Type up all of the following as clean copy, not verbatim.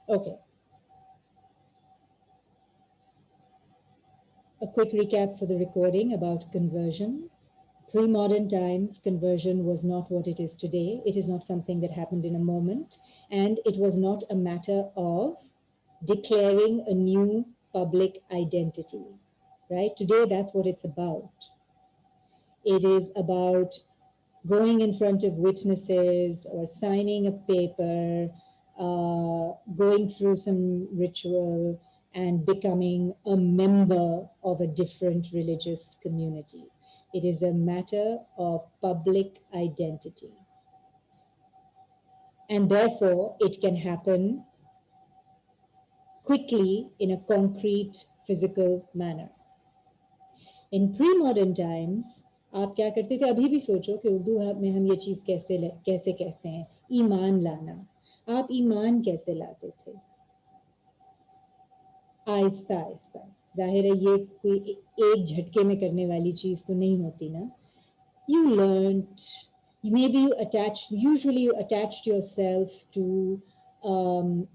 Okay, a quick recap for the recording about conversion. Pre-modern times, conversion was not what it is today. It is not something that happened in a moment, and it was not a matter of declaring a new public identity, right? Today, that's what it's about. It is about going in front of witnesses or signing a paper, going through some ritual, and becoming a member of a different religious community. It is a matter of public identity. And therefore, it can happen quickly in a concrete, physical manner. In pre modern times आप क्या करते थे? अभी भी सोचो कि उर्दू में हम ये चीज़ कैसे कहते हैं, ईमान लाना. आप ईमान कैसे लाते थे? आहिस्ता आहिस्ता. जाहिर है ये कोई एक झटके में करने वाली चीज़ तो नहीं होती ना. You learned, maybe you attached, usually you attached yourself to um,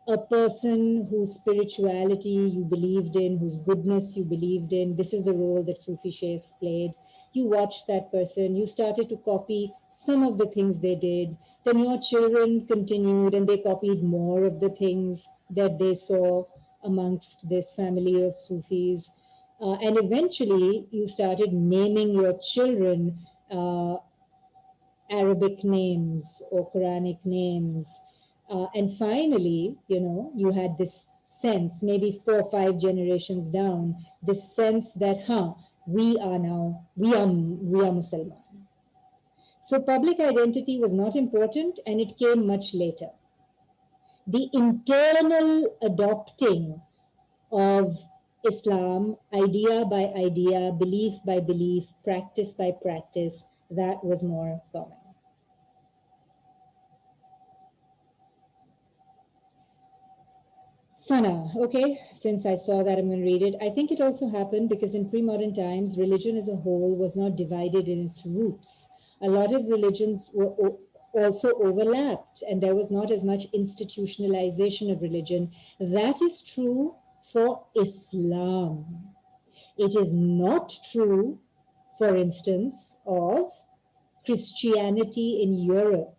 a person whose spirituality you believed in, whose goodness you believed in. This is the role that Sufi sheikhs played. You watched that person, you started to copy some of the things they did. Then your children continued and they copied more of the things that they saw amongst this family of Sufis. And eventually, you started naming your children Arabic names or Quranic names. And finally, you had this sense, maybe 4 or 5 generations down, this sense that, we are Muslim. So public identity was not important and it came much later. The internal adopting of Islam, idea by idea, belief by belief, practice by practice, that was more common. Sana, okay, since I saw that, I'm going to read it. I think it also happened because in pre-modern times, religion as a whole was not divided in its roots. A lot of religions were also overlapped, and there was not as much institutionalization of religion. That is true for Islam. It is not true, for instance, of Christianity in Europe.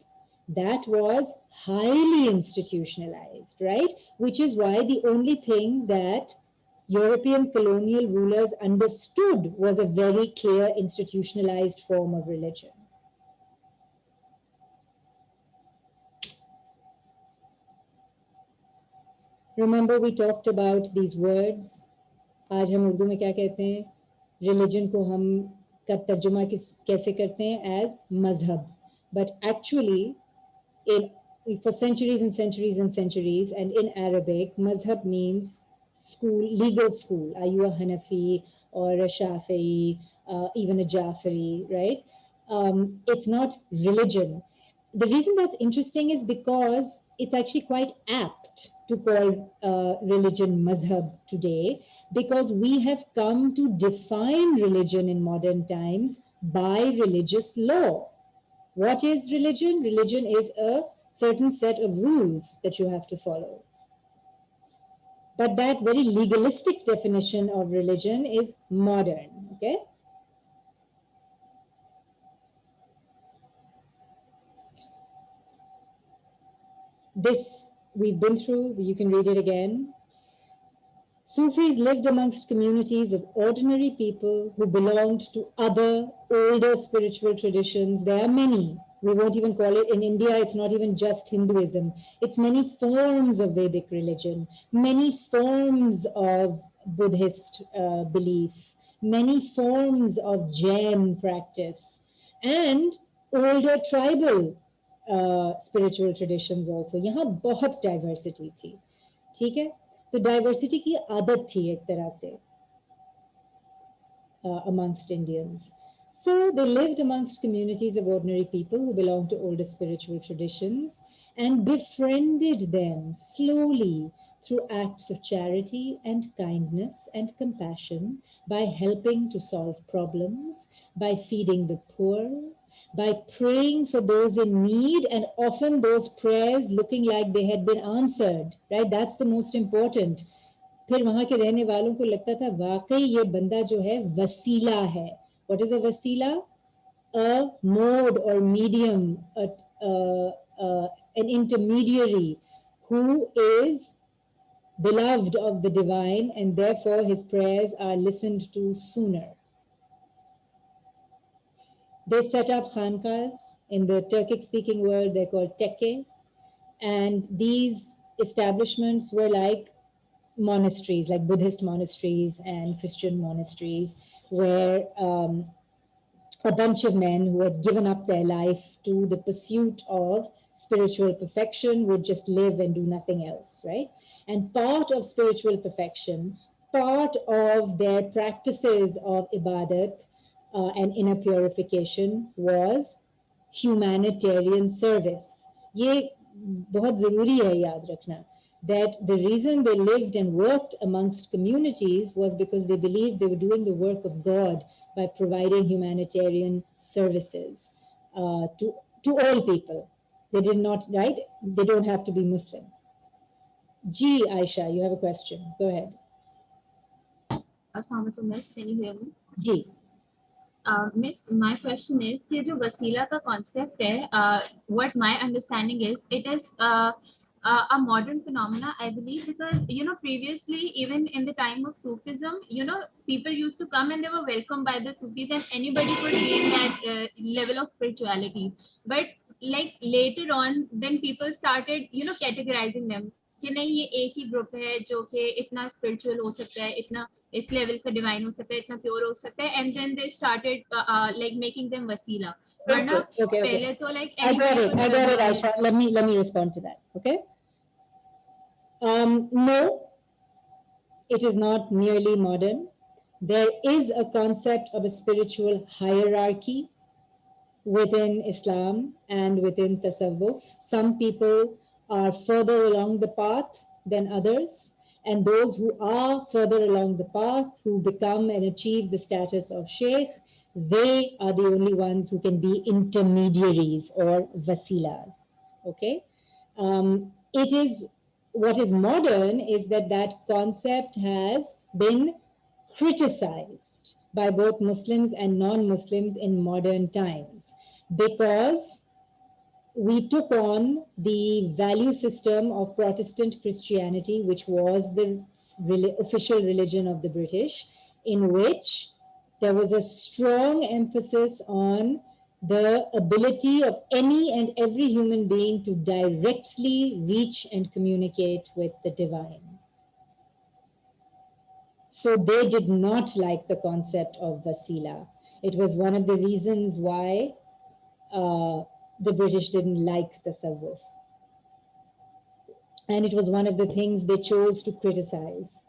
That was highly institutionalized, right? Which is why the only thing that European colonial rulers understood was a very clear institutionalized form of religion. Remember, we talked about these words. आज हम उर्दू में क्या कहते हैं? Religion को हम का तर्जुमा कैसे करते हैं? As मजहब. But actually, for centuries and centuries and centuries, and in Arabic, mazhab means school, legal school. Are you a Hanafi or a Shafi'i, even a Jafari, right? It's not religion. The reason that's interesting is because it's actually quite apt to call religion mazhab today, because we have come to define religion in modern times by religious law. What is religion? Religion is a certain set of rules that you have to follow. But that very legalistic definition of religion is modern, okay? This we've been through, you can read it again. Sufis lived amongst communities of ordinary people who belonged to other older spiritual traditions. There are many. We won't even call it, in India, it's not even just Hinduism. It's many forms of Vedic religion, many forms of Buddhist belief, many forms of Jain practice, and older tribal spiritual traditions also. यहाँ बहुत diversity थी, ठीक है? तो diversity की आदत थी एक तरह से amongst Indians. So they lived amongst communities of ordinary people who belonged to older spiritual traditions and befriended them slowly through acts of charity and kindness and compassion, by helping to solve problems, by feeding the poor, by praying for those in need, and often those prayers looking like they had been answered, right? That's the most important. फिर वहां के रहने वालों को लगता था वाकई ये बंदा जो है वसीला है. What is a वसीला? A mode or medium, an intermediary who is beloved of the divine, and therefore his prayers are listened to sooner. They set up khankas. In the Turkic speaking world, they're called tekke. And these establishments were like monasteries, like Buddhist monasteries and Christian monasteries, where a bunch of men who had given up their life to the pursuit of spiritual perfection would just live and do nothing else, right? And part of spiritual perfection, part of their practices of ibadat and inner purification was humanitarian service. ये बहुत ज़रूरी है याद रखना, that the reason they lived and worked amongst communities was because they believed they were doing the work of God by providing humanitarian services to all people. They did not, right? They don't have to be Muslim. Ji, Aisha, you have a question. Go ahead. Assalamu alaikum, miss. Can you hear me? Ji. Miss, my question is कि जो वसीला का concept है, what my understanding is, it is a modern phenomena, I believe, because previously, even in the time of Sufism, people used to come and they were welcomed by the Sufis, and anybody could gain that level of spirituality. But like later on, then people started categorizing them कि नहीं ये एक ही group है जो कि इतना spiritual हो सकता है, इतना इस लेवल का डिवाइन हो सकता है, इतना प्योर हो सकता है, and then they started like making them वसीला. वरना पहले तो like I got it, Aisha. Let me respond to that. Okay. No, it is not merely modern. There is a concept of a spiritual hierarchy within Islam and within Tasawwuf. Some people are further along the path than others, and those who are further along the path, who become and achieve the status of Sheikh, they are the only ones who can be intermediaries or wasila. Okay? It is, what is modern is that concept has been criticized by both Muslims and non-Muslims in modern times, because we took on the value system of Protestant Christianity, which was the official religion of the British, in which there was a strong emphasis on the ability of any and every human being to directly reach and communicate with the divine. So they did not like the concept of wasila. It was one of the reasons why the British didn't like tasawwuf. And it was one of the things they chose to criticize.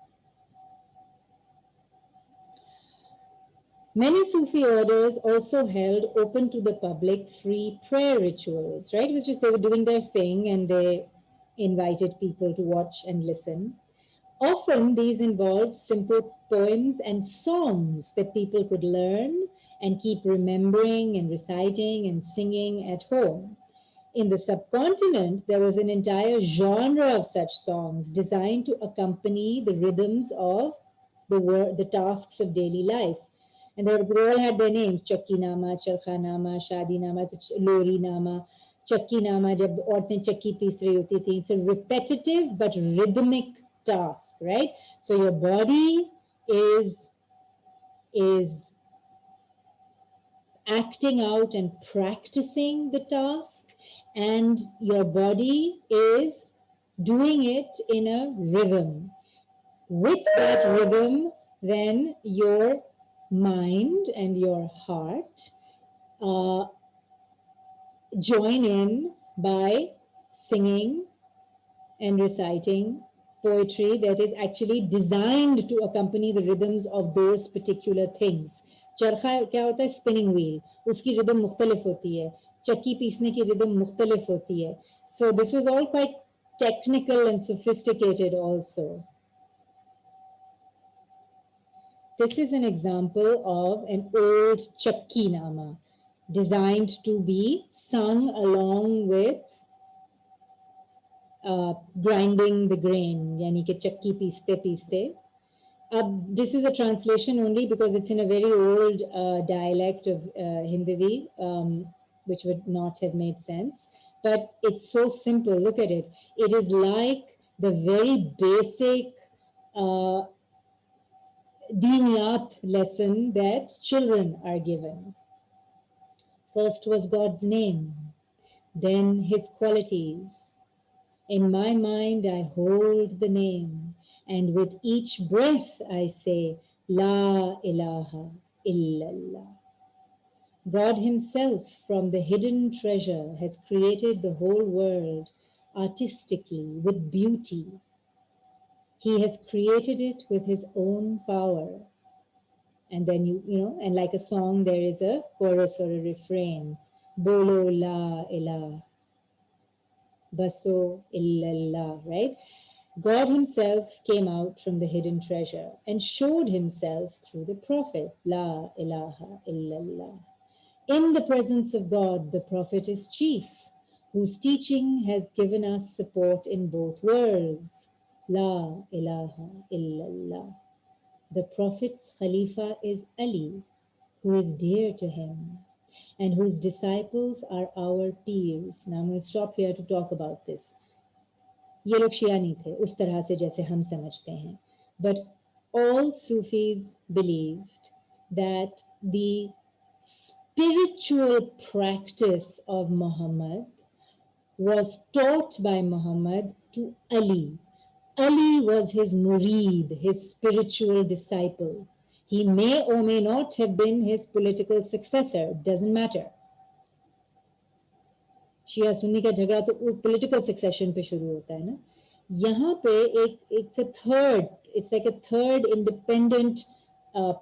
Many Sufi orders also held open to the public free prayer rituals, right? It was just they were doing their thing and they invited people to watch and listen. Often these involved simple poems and songs that people could learn and keep remembering and reciting and singing at home. In the subcontinent, there was an entire genre of such songs designed to accompany the rhythms of the tasks of daily life. And they all had their names: Chakki Nama, Charkha Nama, Shadi Nama, Lori Nama. Chakki Nama, jab auratein chakki pees rahi hoti thi. It's a repetitive but rhythmic task, right? So your body is acting out and practicing the task, and your body is doing it in a rhythm. With that rhythm, then your mind and your heart join in by singing and reciting poetry that is actually designed to accompany the rhythms of those particular things. चरखा क्या होता है? Spinning wheel, उसकी rhythm मुख्तलिफ होती है, चक्की पीसने की रिदम मुख्तलिफ होती है. So this was all quite technical and sophisticated also. This is an example of an old Chakki Nama. designed to be sung along with grinding the grain, yani कि चक्की पीसते पीसते. This is a translation only because it's in a very old dialect of Hindivi, which would not have made sense. But it's so simple. Look at it. It is like the very basic diniyat lesson that children are given. First was God's name, then his qualities. In my mind, I hold the name, and with each breath I say, La ilaha illallah. God himself, from the hidden treasure, has created the whole world artistically with beauty. He has created it with his own power. And then and like a song, there is a chorus or a refrain. Bolo la ilah, baso illallah, right? God himself came out from the hidden treasure and showed himself through the prophet. La ilaha illallah. In the presence of God, the prophet is chief, whose teaching has given us support in both worlds. La ilaha illallah. The prophet's Khalifa is Ali, who is dear to him, and whose disciples are our peers. Now I'm going to stop here to talk about this. ये लोग शिया नहीं थे उस तरह से जैसे हम समझते हैं. But all Sufis believed that the spiritual practice of Muhammad was taught by Muhammad to Ali. Ali was his murid, his spiritual disciple. He may or may not have been his political successor, doesn't matter. शिया सुन्नी का झगड़ा तो political succession पे शुरू होता है ना. यहाँ पे it's like a third independent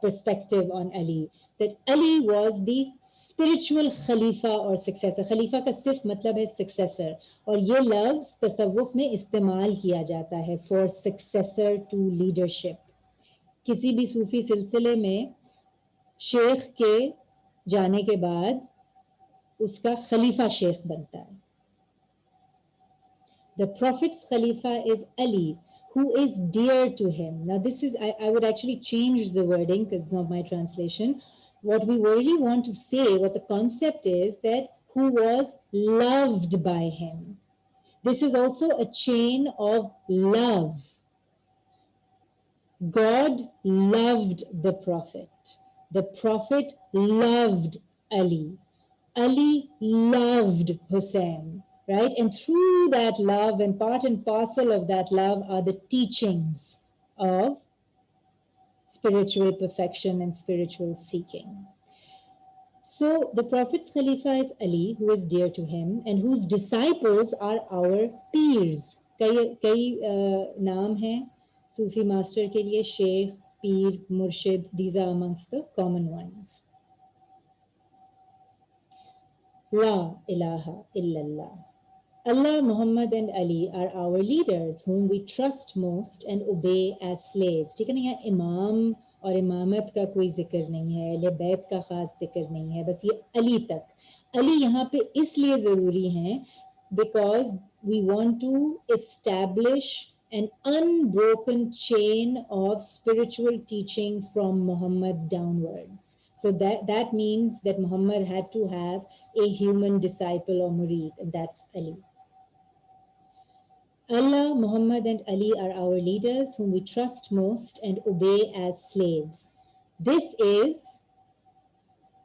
perspective on Ali, that Ali was the spiritual khalifa or successor. खलीफा का सिर्फ मतलब है successor, और ये लफ्ज तसव्वुफ में इस्तेमाल किया जाता है for successor to leadership. किसी भी सूफी सिलसिले में शेख के जाने के बाद उसका खलीफा शेख बनता है. The Prophet's Khalifa is Ali, who is dear to him. Now this is, I would actually change the wording because it's not my translation. What we really want to say, what the concept is, that who was loved by him. This is also a chain of love. God loved the Prophet. The Prophet loved Ali. Ali loved Hussein, right? And through that love, and part and parcel of that love, are the teachings of spiritual perfection and spiritual seeking. So the Prophet's Khalifa is Ali, who is dear to him, and whose disciples are our peers. कई नाम हैं Sufi master के लिए, Sheikh, Peer, Murshid. These are amongst the common ones. La ilaha illallah. Allah, Muhammad and Ali are our leaders whom we trust most and obey as slaves. ठीक है ना, यहाँ इमाम और इमामत का कोई जिक्र नहीं है, अहले बैत का खास जिक्र नहीं है, बस ये अली तक. अली यहाँ पे इसलिए ज़रूरी हैं because we want to establish an unbroken chain of spiritual teaching from Muhammad downwards. So that means that Muhammad had to have a human disciple or murid, and that's Ali. Allah, Muhammad and Ali are our leaders whom we trust most and obey as slaves. This is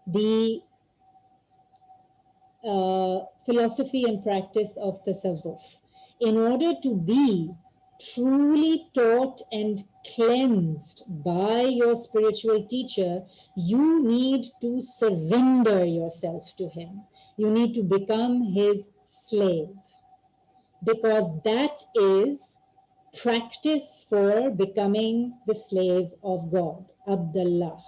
the philosophy and practice of tasawwuf. In order to be truly taught and cleansed by your spiritual teacher, you need to surrender yourself to him. You need to become his slave, because that is practice for becoming the slave of God. Abdullah.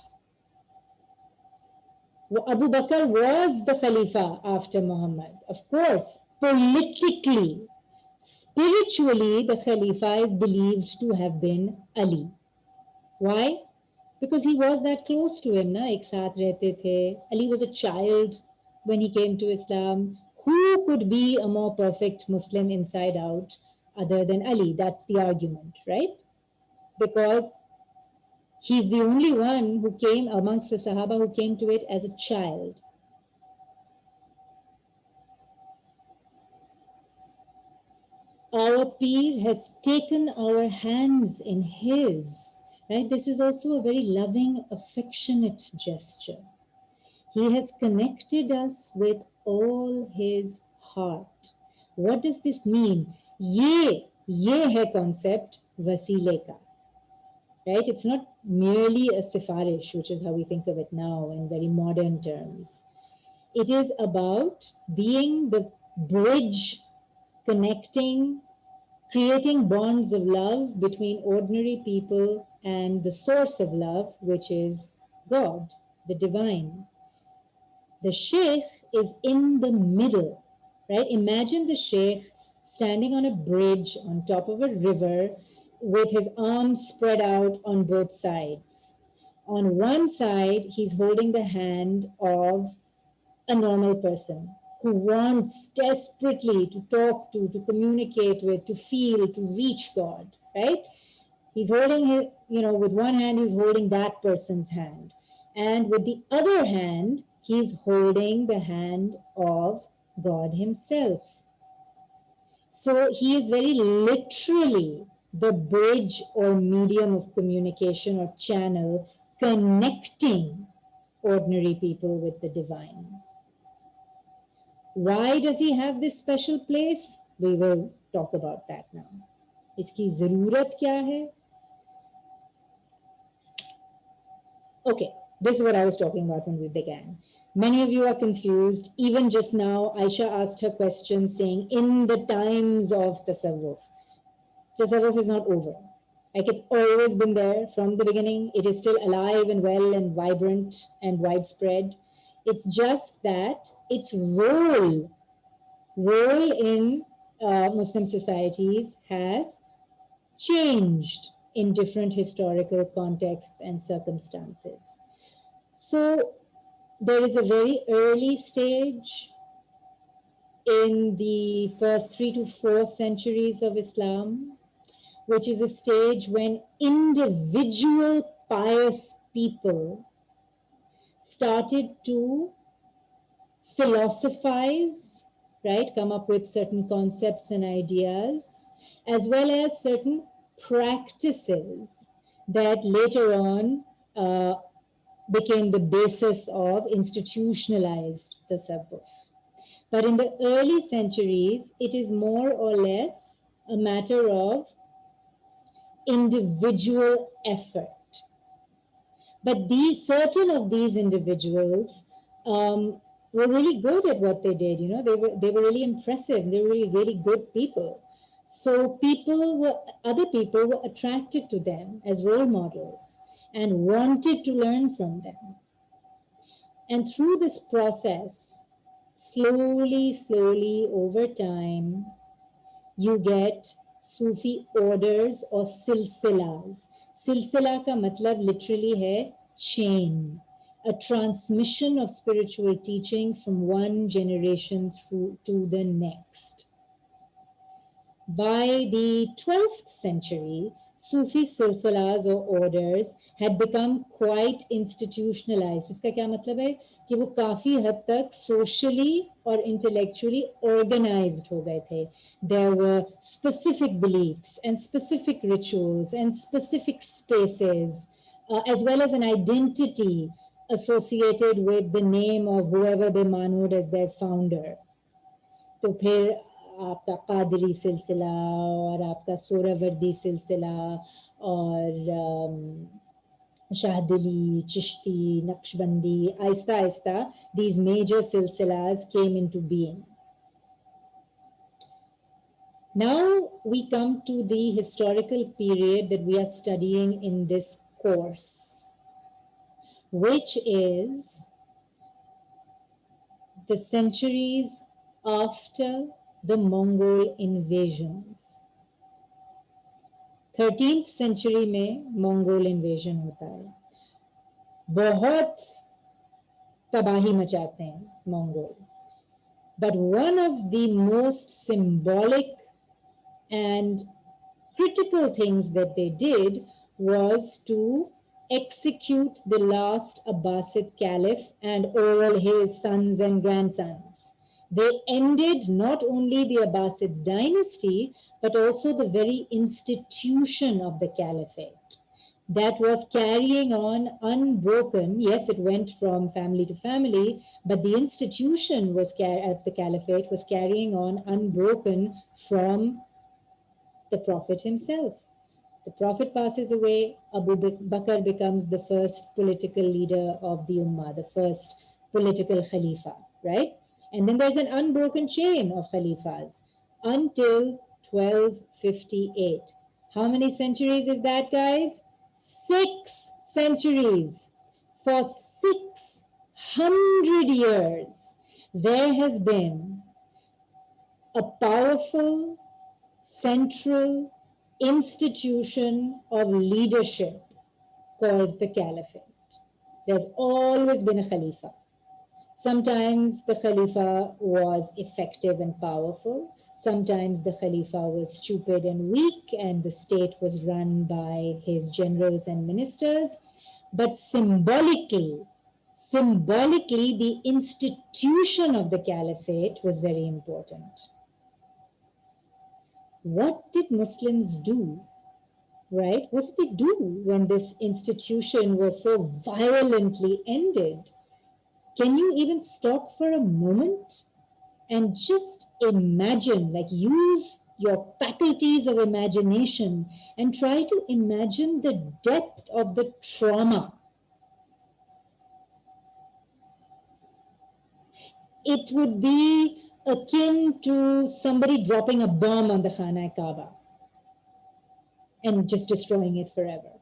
Abu Bakr was the Khalifa after Muhammad. Of course, politically, spiritually, the Khalifa is believed to have been Ali. Why? Because he was that close to him. Na? Ek saath rehte the. Ali was a child. when he came to Islam. Who could be a more perfect Muslim inside out other than Ali? That's the argument, right? Because he's the only one who came amongst the Sahaba who came to it as a child. Our Peer has taken our hands in his, right? This is also a very loving, affectionate gesture. He has connected us with all his heart. What does this mean? ये है concept वसीले का, right? It's not merely a sifarish, which is how we think of it now in very modern terms. It is about being the bridge connecting, creating bonds of love between ordinary people and the source of love, which is God, the divine. The sheikh is in the middle, right? Imagine the sheikh standing on a bridge on top of a river with his arms spread out on both sides. On one side, he's holding the hand of a normal person who wants desperately to talk to communicate with, to feel, to reach God, right? He's holding his, with one hand, he's holding that person's hand. And with the other hand, he's holding the hand of God himself. So he is very literally the bridge or medium of communication or channel connecting ordinary people with the divine. Why does he have this special place? We will talk about that now. इसकी ज़रूरत क्या है? Okay, this is what I was talking about when we began. Many of you are confused. Even just now, Aisha asked her question saying, in the times of Tasawwuf. Tasawwuf is not over. Like, it's always been there from the beginning. It is still alive and well and vibrant and widespread. It's just that its role in Muslim societies has changed in different historical contexts and circumstances. So there is a very early stage in the first 3 to 4 centuries of Islam, which is a stage when individual pious people started to philosophize, right? Come up with certain concepts and ideas, as well as certain practices that later on became the basis of institutionalized tasawwuf. But in the early centuries, it is more or less a matter of individual effort. But certain of these individuals were really good at what they did. They were really impressive. They were really good people. So other people were attracted to them as role models and wanted to learn from them. And through this process, slowly over time, you get Sufi orders or silsilas. Silsila ka matlab literally hai chain, a transmission of spiritual teachings from one generation through to the next. By the 12th century, Sufi silsilas or orders had become quite institutionalized. इसका क्या मतलब है कि वो काफी हद तक socially or intellectually organized हो गए थे. There were specific beliefs and specific rituals and specific spaces, as well as an identity associated with the name of whoever they manhood as their founder. तो फिर आपका कादरी सिलसिला और आपका सोहरावर्दी सिलसिला और शाहदली, Chishti, Naqshbandi, Aahista Aahista these major silsilas came into being. Now we come to the historical period that we are studying in this course, which is the centuries after the Mongol invasions. 13th century में Mongol invasion होता है. बहुत तबाही मचाते हैं Mongol. But one of the most symbolic and critical things that they did was to execute the last Abbasid caliph and all his sons and grandsons. They ended not only the Abbasid dynasty, but also the very institution of the caliphate that was carrying on unbroken. Yes, it went from family to family, but the institution was of the caliphate was carrying on unbroken from the Prophet himself. The Prophet passes away, Abu Bakr becomes the first political leader of the Ummah, the first political Khalifa, right? And then there's an unbroken chain of Khalifas until 1258. How many centuries is that, guys? 6 centuries. For 600 years, there has been a powerful central institution of leadership called the Caliphate. There's always been a Khalifa. Sometimes the Khalifa was effective and powerful. Sometimes the Khalifa was stupid and weak, and the state was run by his generals and ministers. But symbolically, the institution of the Caliphate was very important. What did Muslims do, right? What did they do when this institution was so violently ended? Can you even stop for a moment and just imagine, like use your faculties of imagination and try to imagine the depth of the trauma? It would be akin to somebody dropping a bomb on the Khana-e-Kaaba and just destroying it forever.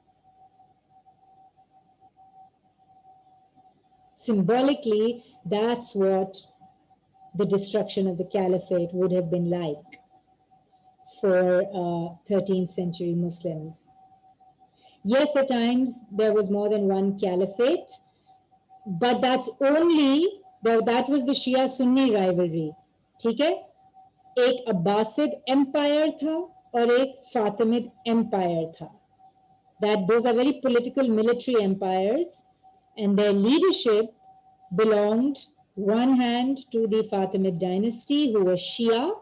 Symbolically, that's what the destruction of the caliphate would have been like for 13th century Muslims. Yes, at times there was more than one caliphate, but that was the Shia-Sunni rivalry. ठीक है, एक Abbasid empire था और एक Fatimid empire था. Those are very political military empires, and their leadership belonged one hand to the Fatimid dynasty, who was Shia,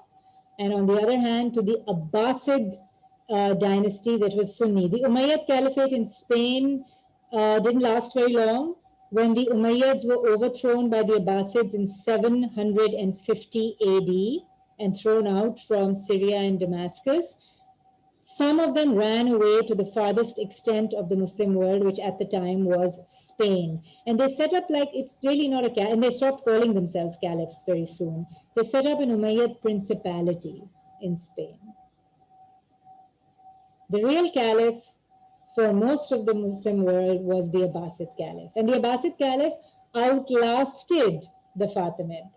and on the other hand to the Abbasid dynasty that was Sunni. The Umayyad Caliphate in Spain didn't last very long. When the Umayyads were overthrown by the Abbasids in 750 AD and thrown out from Syria and Damascus, some of them ran away to the farthest extent of the Muslim world, which at the time was Spain. And they set up, like, it's really not a caliph, and they stopped calling themselves caliphs very soon. They set up an Umayyad principality in Spain. The real caliph for most of the Muslim world was the Abbasid caliph. And the Abbasid caliph outlasted the Fatimid.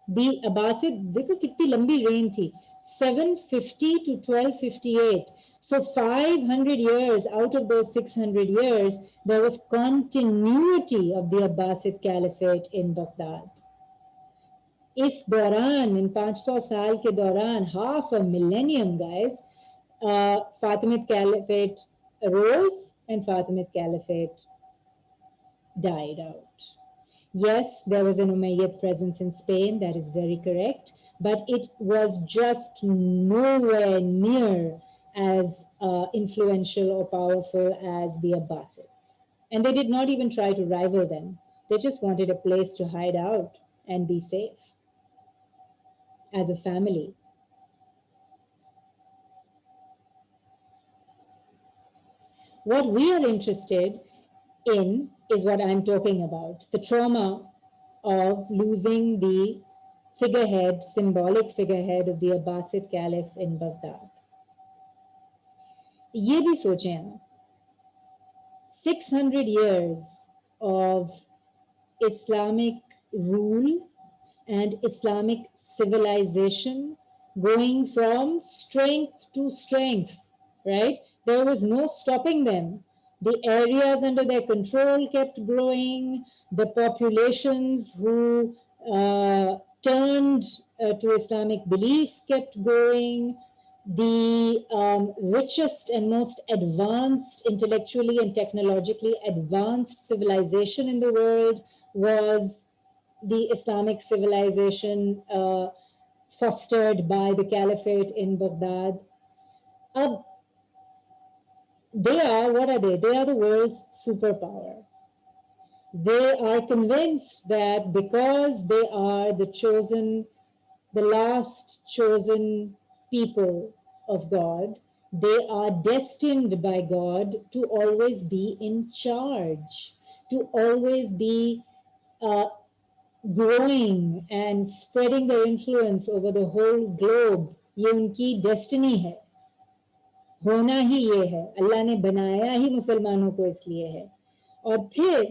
The Abbasid, देखो कितनी लंबी reign थी, 750 to 1258. So 500 years out of those 600 years, there was continuity of the Abbasid Caliphate in Baghdad. इस दौरान, in 500 साल के दौरान, half a millennium, guys, Fatimid Caliphate arose and Fatimid Caliphate died out. Yes, there was an Umayyad presence in Spain, that is very correct, but it was just nowhere near as influential or powerful as the Abbasids. And they did not even try to rival them. They just wanted a place to hide out and be safe as a family. What we are interested in is what I'm talking about, the trauma of losing the figurehead, symbolic figurehead of the Abbasid Caliph in Baghdad. ये भी सोचें आप, 600 years of Islamic rule and Islamic civilization going from strength to strength, right? There was no stopping them. The areas under their control kept growing. The populations who turned to Islamic belief kept growing. The richest and most advanced, intellectually and technologically advanced civilization in the world was the Islamic civilization fostered by the Caliphate in Baghdad. They are, what are they? They are the world's superpower. They are convinced that because they are the chosen, the last chosen people of God, they are destined by God to always be in charge, to always be growing and spreading their influence over the whole globe. ये उनकी destiny है, होना ही ये है, अल्लाह ने बनाया ही मुसलमानों को इसलिए है. और फिर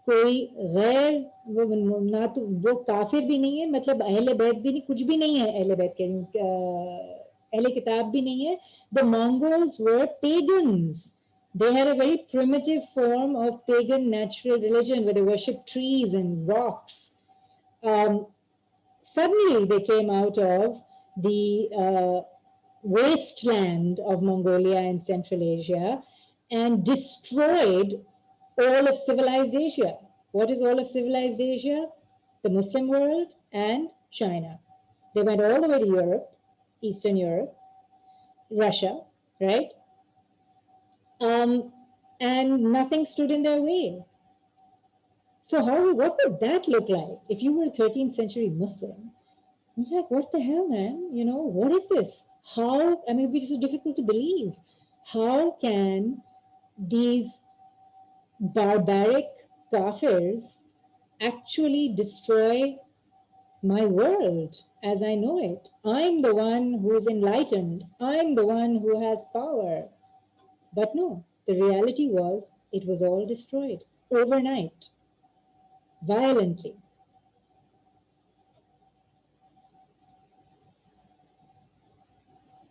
कोई गैर, वो ना तो वो काफिर भी नहीं है, मतलब अहले बैत भी नहीं, कुछ भी नहीं है, अहले बैत के अहले किताब भी नहीं है. The Mongols were pagans. They had a very primitive form of pagan natural religion where they worship trees and rocks. Suddenly they came out of the wasteland of Mongolia and Central Asia and destroyed all of civilized Asia. What is all of civilized Asia? The Muslim world and China. They went all the way to Europe, Eastern Europe, Russia, right? And nothing stood in their way. So what would that look like if you were a 13th century Muslim? You're like, what the hell, man? You know, what is this? How, I mean, it'd be so difficult to believe. How can these barbaric kafirs actually destroy my world as I know it? I'm the one who's enlightened. I'm the one who has power. But no, the reality was it was all destroyed overnight, violently.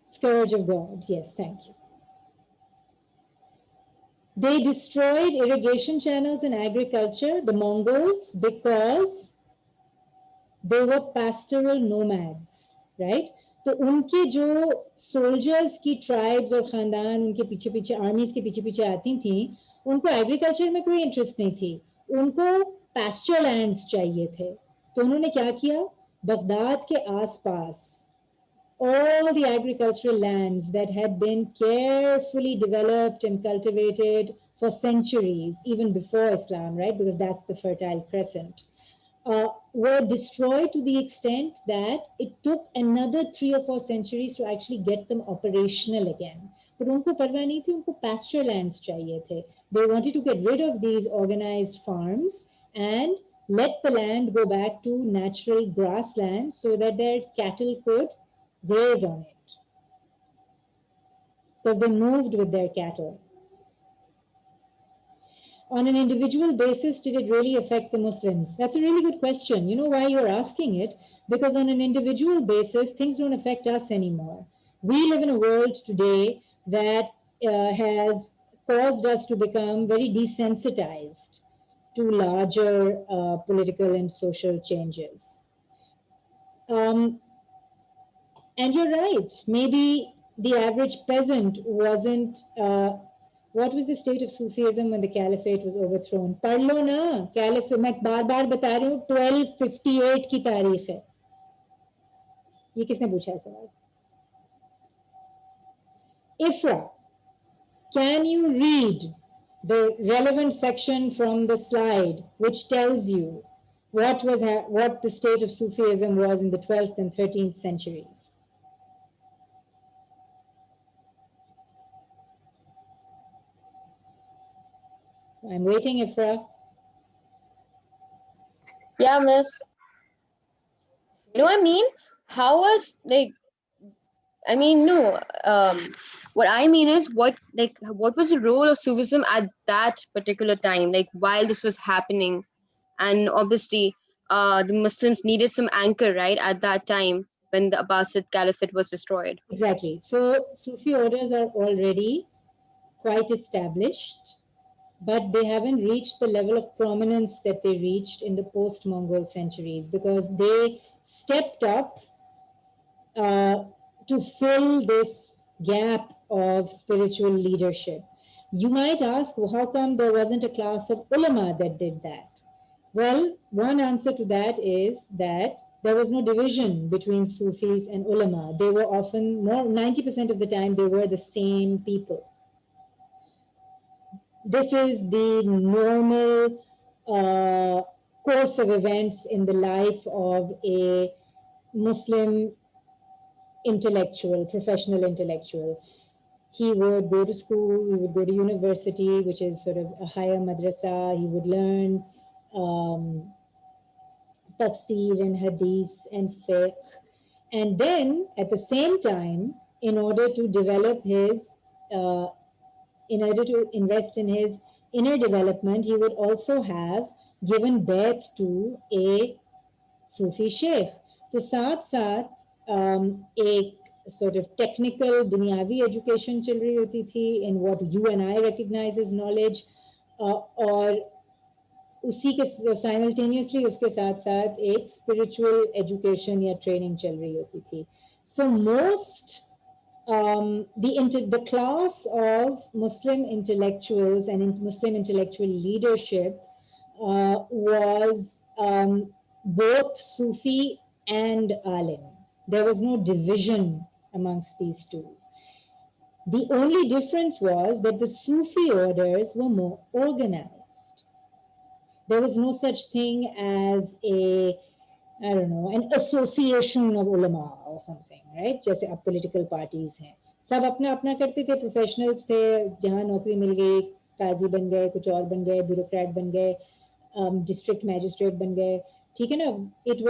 Scourge of God, yes, thank you. They destroyed irrigation channels and agriculture, the Mongols, because they were pastoral nomads, right? तो उनके जो soldiers की tribes और खानदान उनके पीछे पीछे आर्मीज के पीछे पीछे आती थी, उनको एग्रीकल्चर में कोई इंटरेस्ट नहीं थी, उनको पैस्चर लैंड्स चाहिए थे. तो उन्होंने क्या किया, बगदाद के आसपास all the agricultural lands that had been carefully developed and cultivated for centuries, even before Islam, right? Because that's the Fertile Crescent, were destroyed to the extent that it took another 3 or 4 centuries to actually get them operational again. But unko parwa nahi thi, unko pasture lands chahiye the. They wanted to get rid of these organized farms and let the land go back to natural grassland so that their cattle could graze on it, because they moved with their cattle. On an individual basis, did it really affect the Muslims? That's a really good question. You know why you're asking it? Because on an individual basis, things don't affect us anymore. We live in a world today that has caused us to become very desensitized to larger political and social changes. And you're right, maybe the average peasant wasn't, what was the state of Sufism when the caliphate was overthrown? पढ़ लो ना, caliphate, मैं बार बार बता रही हूँ, 1258 की तारीख है. ये किसने पूछा है सवाल? Ifra, can you read the relevant section from the slide which tells you what the state of Sufism was in the 12th and 13th centuries? I'm waiting, Ifra. Yeah, miss. No, I mean, how was like, I mean, no. What I mean is, what was the role of Sufism at that particular time, like while this was happening, and obviously, the Muslims needed some anchor, right, at that time when the Abbasid Caliphate was destroyed. Exactly. So Sufi orders are already quite established. but they haven't reached the level of prominence that they reached in the post-Mongol centuries, because they stepped up uh, to fill this gap of spiritual leadership. You might ask, well, how come there wasn't a class of ulama that did that? Well, one answer to that is that there was no division between Sufis and ulama. They were often, more 90% of the time, they were the same people. This is the normal course of events in the life of a Muslim intellectual, professional intellectual. He would go to school, he would go to university, which is sort of a higher madrasa. He would learn tafsir and hadith and fiqh. And then at the same time, in order to develop his, in order to invest in his inner development, he would also have given birth to a Sufi sheikh. तो साथ साथ एक sort of technical दुनियावी education चल रही होती थी in what you and I recognize as knowledge, और उसी के simultaneously उसके साथ साथ एक spiritual education या training चल रही होती थी. So most the class of Muslim intellectuals and Muslim intellectual leadership was both Sufi and Alim. There was no division amongst these two. The only difference was that the Sufi orders were more organized. There was no such thing as an association of ulama or something, right? जैसे अब political parties हैं. सब अपना अपना करते थे, professionals थे, जहाँ नौकरी मिल गई, काजी बन गए, कुछ और बन गए, bureaucrat बन गए, district magistrate बन गए. ठीक है ना? It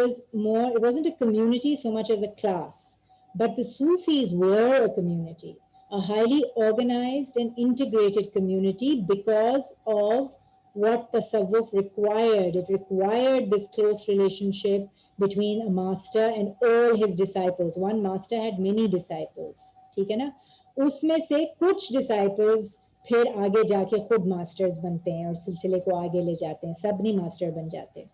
wasn't a community so much as a class. But the Sufis were a community, a highly organized and integrated community because of what tasawwuf required. It required this close relationship between a master and all his disciples. One master had many disciples. ठीक है ना? उसमें से कुछ disciples फिर आगे जाके खुद masters बनते हैं और सिलसिले को आगे ले जाते हैं. सब नहीं master बन जाते.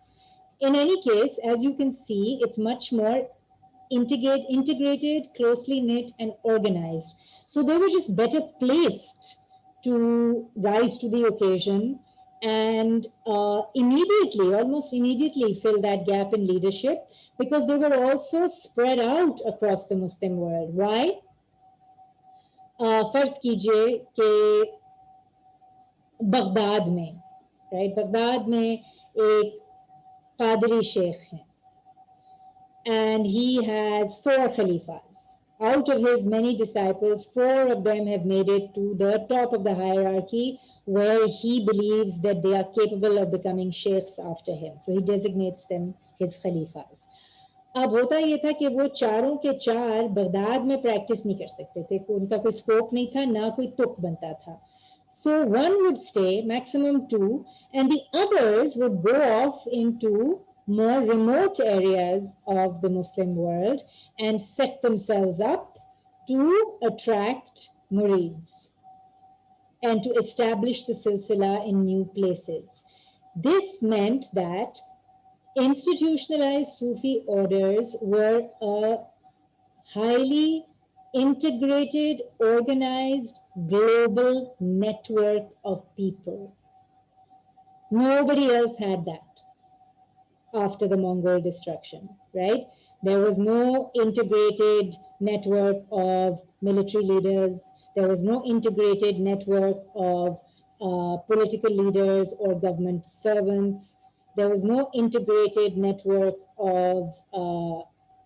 In any case, as you can see, it's much more integrated, closely knit, and organized. So they were just better placed to rise to the occasion and almost immediately fill that gap in leadership, because they were also spread out across the Muslim world. Why? फर्ज कीजिए कि Baghdad में, right? Baghdad में एक Qadri Sheikh hai, and he has 4 Khalifas. Out of his many disciples, 4 of them have made it to the top of the hierarchy, where he believes that they are capable of becoming sheikhs after him. So he designates them his Khalifas. अब होता ये था कि वो चारों के चार Baghdad में प्रैक्टिस नहीं कर सकते थे, उनका कोई स्कोप नहीं था, ना कोई तुक बनता था. So one would stay, maximum 2, and the others would go off into more remote areas of the Muslim world and set themselves up to attract murids and to establish the silsila in new places. This meant that institutionalized Sufi orders were a highly integrated, organized, global network of people. Nobody else had that after the Mongol destruction, right? There was no integrated network of military leaders. There was no integrated network of political leaders or government servants. There was no integrated network of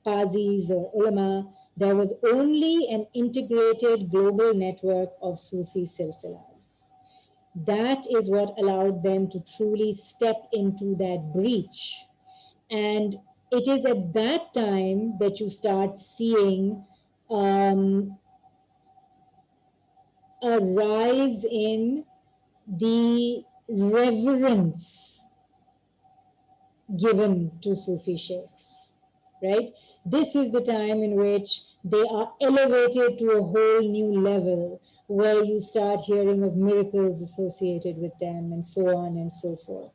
qazis or ulama. There was only an integrated global network of Sufi silsilas. That is what allowed them to truly step into that breach. And it is at that time that you start seeing a rise in the reverence given to Sufi sheikhs, right? This is the time in which they are elevated to a whole new level, where you start hearing of miracles associated with them and so on and so forth.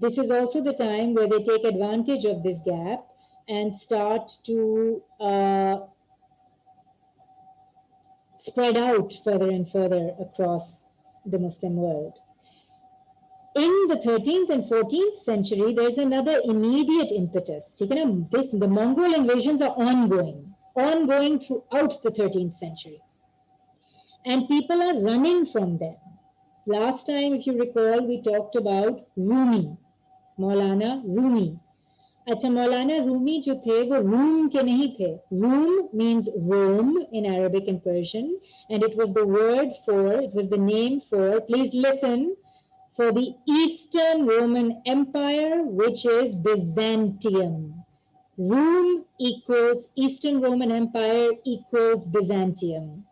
This is also the time where they take advantage of this gap and start to spread out further and further across the Muslim world. In the 13th and 14th century, there's another immediate impetus. The Mongol invasions are ongoing throughout the 13th century. And people are running from them. Last time, if you recall, we talked about Rumi, Maulana Rumi. अच्छा मौलाना रूमी जो थे वो room के नहीं थे. Room means Rome in Arabic and Persian, and it was the name for, please listen, for the Eastern Roman Empire, which is Byzantium. Rome equals Eastern Roman Empire equals Byzantium.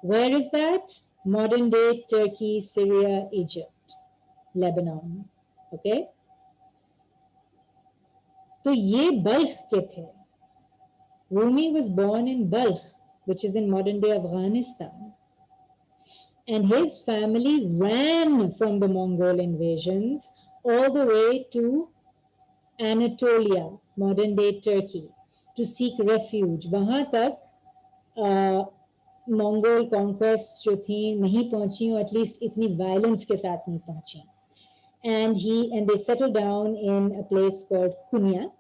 Where is that? Modern day Turkey, Syria, Egypt, Lebanon. Okay? तो ये बल्ख के थे. Rumi was born in Balkh, which is in modern day Afghanistan. And his family ran from the Mongol invasions all the way to Anatolia, modern day Turkey, to seek refuge. वहाँ तक Mongol conquests जो थी नहीं पहुंची, or at least इतनी violence के साथ नहीं पहुंची. And they settled down in a place called Konya,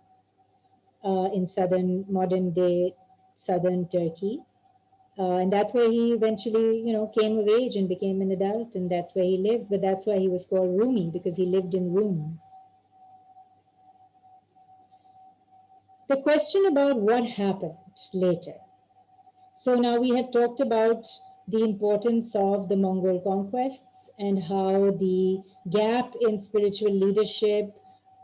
in modern day southern Turkey. And that's where he eventually, came of age and became an adult, and that's where he lived. But that's why he was called Rumi, because he lived in Rome. The question about what happened later. So now we have talked about the importance of the Mongol conquests and how the gap in spiritual leadership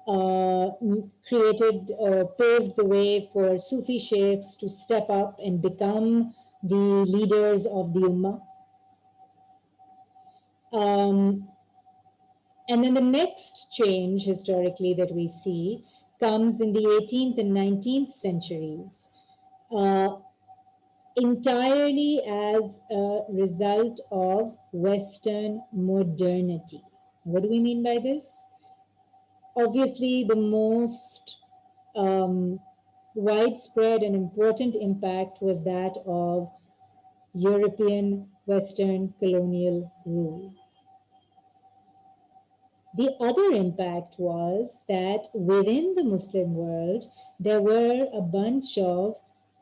created or paved the way for Sufi sheikhs to step up and become the leaders of the Ummah. And then the next change historically that we see comes in the 18th and 19th centuries, entirely as a result of Western modernity. What do we mean by this? Obviously, the most widespread and important impact was that of European Western colonial rule. The other impact was that within the Muslim world, there were a bunch of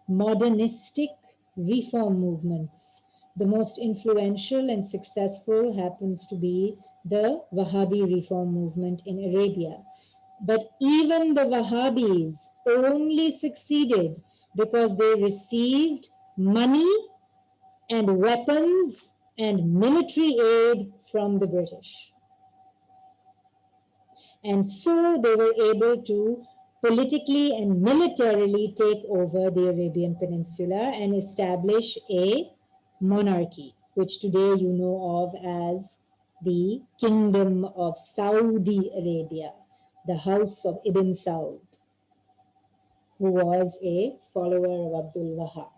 modernistic reform movements. The most influential and successful happens to be the Wahhabi reform movement in Arabia. But even the Wahhabis only succeeded because they received money and weapons and military aid from the British. And so they were able to politically and militarily take over the Arabian Peninsula and establish a monarchy, which today you know of as the Kingdom of Saudi Arabia, the house of Ibn Saud, who was a follower of Abdul Wahab.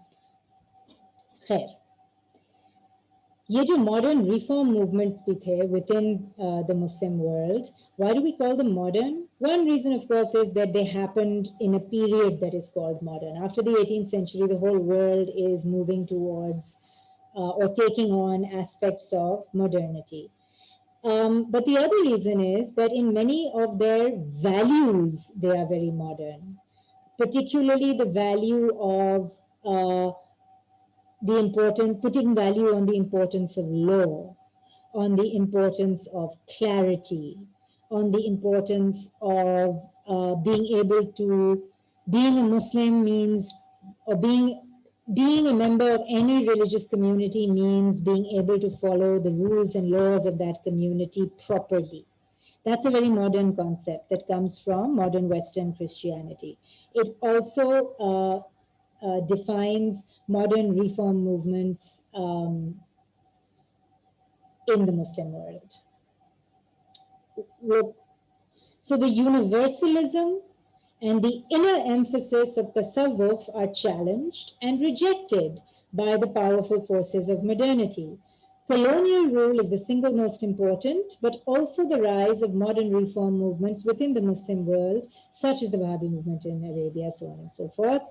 Khair. ये जो modern reform movements भी थे within the Muslim world, why do we call them modern? One reason, of course, is that they happened in a period that is called modern. After the 18th century, the whole world is moving towards or taking on aspects of modernity. But the other reason is that in many of their values, they are very modern, particularly the value of putting value on the importance of law, on the importance of clarity, on the importance of being a Muslim means, or being a member of any religious community means being able to follow the rules and laws of that community properly. That's a very modern concept that comes from modern Western Christianity. It also defines modern reform movements in the Muslim world. So the universalism and the inner emphasis of tasawwuf are challenged and rejected by the powerful forces of modernity. Colonial rule is the single most important, but also the rise of modern reform movements within the Muslim world, such as the Wahhabi movement in Arabia, so on and so forth.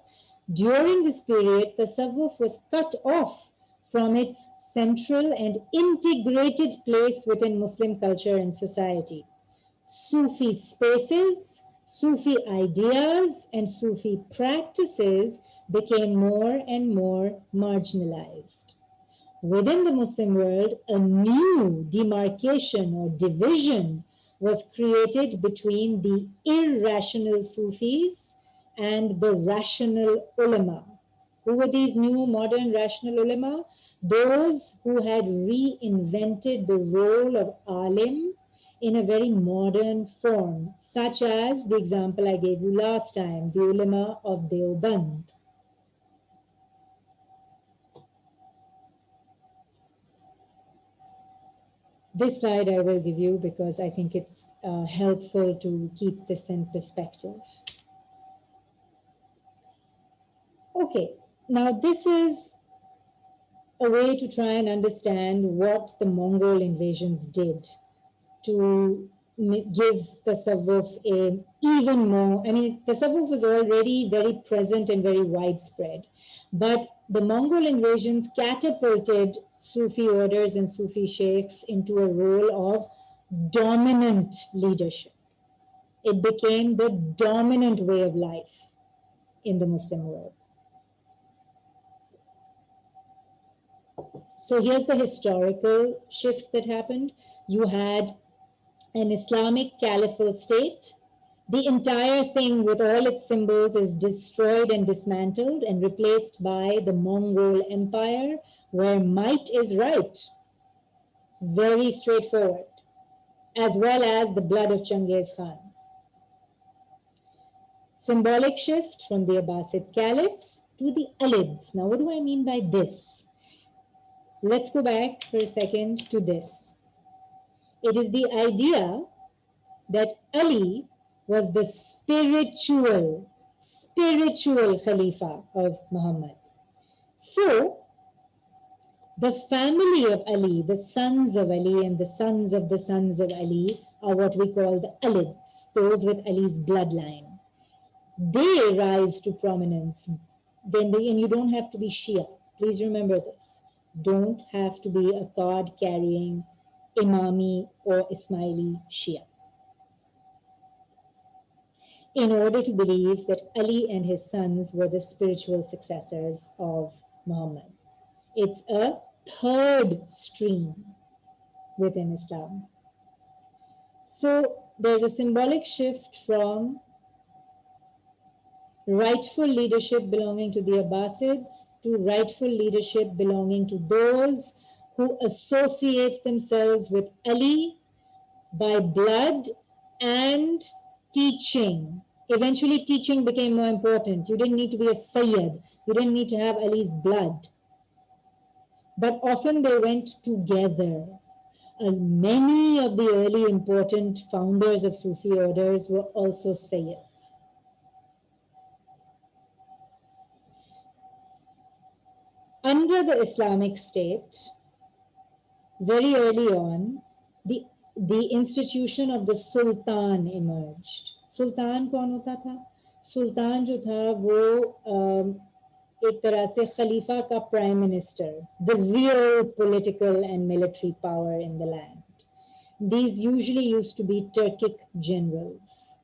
During this period, tasawwuf was cut off from its central and integrated place within Muslim culture and society. Sufi spaces, Sufi ideas, and Sufi practices became more and more marginalized. Within the Muslim world, a new demarcation or division was created between the irrational Sufis and the rational ulama. Who were these new modern rational ulama? Those who had reinvented the role of alim in a very modern form, such as the example I gave you last time, the ulama of Deoband. This slide I will give you because I think it's helpful to keep this in perspective. Okay, now this is a way to try and understand what the Mongol invasions did to give tasawwuf a even more, I mean, tasawwuf was already very present and very widespread, but the Mongol invasions catapulted Sufi orders and Sufi sheikhs into a role of dominant leadership. It became the dominant way of life in the Muslim world. So here's the historical shift that happened. You had an Islamic caliphal state. The entire thing with all its symbols is destroyed and dismantled and replaced by the Mongol Empire, where might is right. It's very straightforward, as well as the blood of Genghis Khan. Symbolic shift from the Abbasid caliphs to the Alids. Now, what do I mean by this? Let's go back for a second to this. It is the idea that Ali was the spiritual Khalifa of Muhammad. So, the family of Ali, the sons of Ali and the sons of Ali are what we call the Alids, those with Ali's bloodline. They rise to prominence. And you don't have to be Shia. Please remember this. Don't have to be a card-carrying Imami or Ismaili Shia in order to believe that Ali and his sons were the spiritual successors of Muhammad. It's a third stream within Islam. So there's a symbolic shift from rightful leadership belonging to the Abbasids to rightful leadership belonging to those who associate themselves with Ali by blood and teaching. Eventually, teaching became more important. You didn't need to be a Sayyid. You didn't need to have Ali's blood. But often they went together. Many of the early important founders of Sufi orders were also Sayyids. Under the Islamic State, very early on, the institution of the Sultan emerged. Sultan कौन होता था? Sultan जो था वो एक तरह से खलीफा का prime minister, the real political and military power in the land. These usually used to be Turkic generals.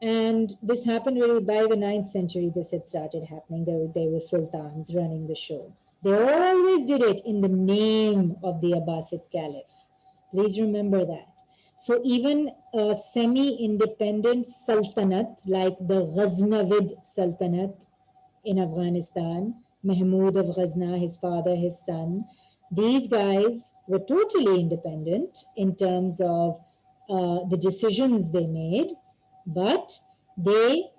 And this happened really by the 9th century, this had started happening. They were sultans running the show. They always did it in the name of the Abbasid Caliph. Please remember that. So even a semi-independent sultanate like the Ghaznavid Sultanate in Afghanistan, Mahmud of Ghazna, his father, his son, these guys were totally independent in terms of the decisions they made, but they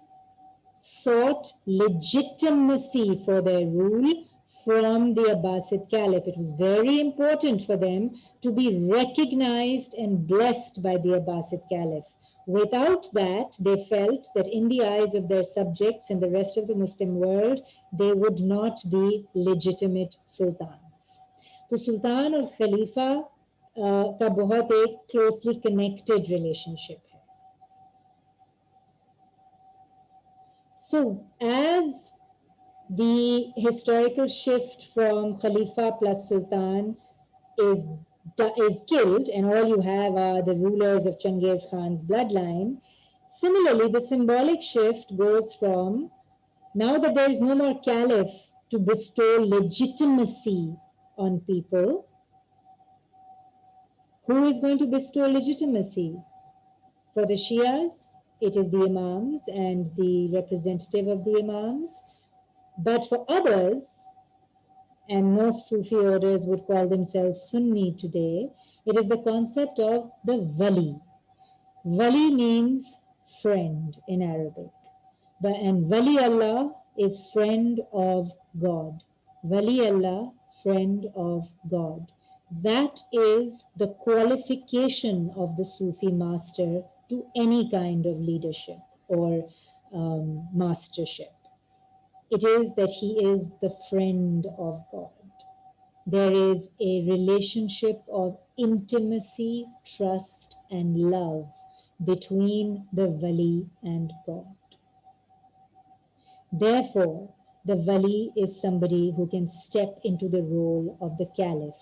sought legitimacy for their rule from the Abbasid Caliph. It was very important for them to be recognized and blessed by the Abbasid Caliph, Without that, they felt that in the eyes of their subjects and the rest of the Muslim world, they would not be legitimate sultans. तो सुल्तान और खलीफा का बहुत एक closely connected relationship है. So as the historical shift from Khalifa plus Sultan is killed, and all you have are the rulers of Genghis Khan's bloodline. Similarly, the symbolic shift goes from now that there is no more caliph to bestow legitimacy on people. Who is going to bestow legitimacy? For the Shias, it is the Imams and the representative of the Imams. But for others, and most Sufi orders would call themselves Sunni today, it is the concept of the Wali. Wali means friend in Arabic. And Wali Allah is friend of God. Wali Allah, friend of God. That is the qualification of the Sufi master to any kind of leadership or mastership. It is that he is the friend of God. There is a relationship of intimacy, trust, and love between the Wali and God. Therefore, the Wali is somebody who can step into the role of the Caliph,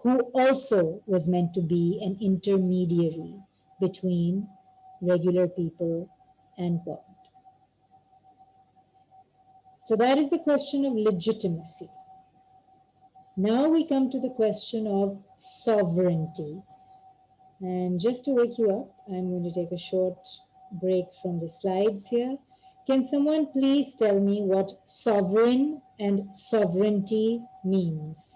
who also was meant to be an intermediary between regular people and God. So that is the question of legitimacy. Now we come to the question of sovereignty. And just to wake you up, I'm going to take a short break from the slides here. Can someone please tell me what sovereign and sovereignty means?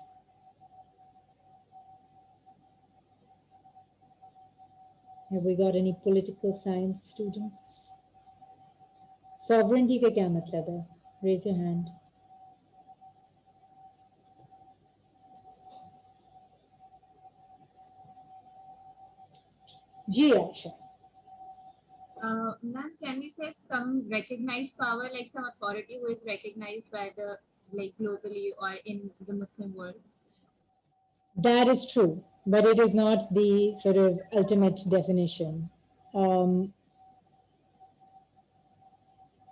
Have we got any political science students? Sovereignty का क्या मतलब है? Raise your hand. Ji Asha. Ma'am, can we say some recognized power, like some authority who is recognized by the globally or in the Muslim world? That is true, but it is not the sort of ultimate definition.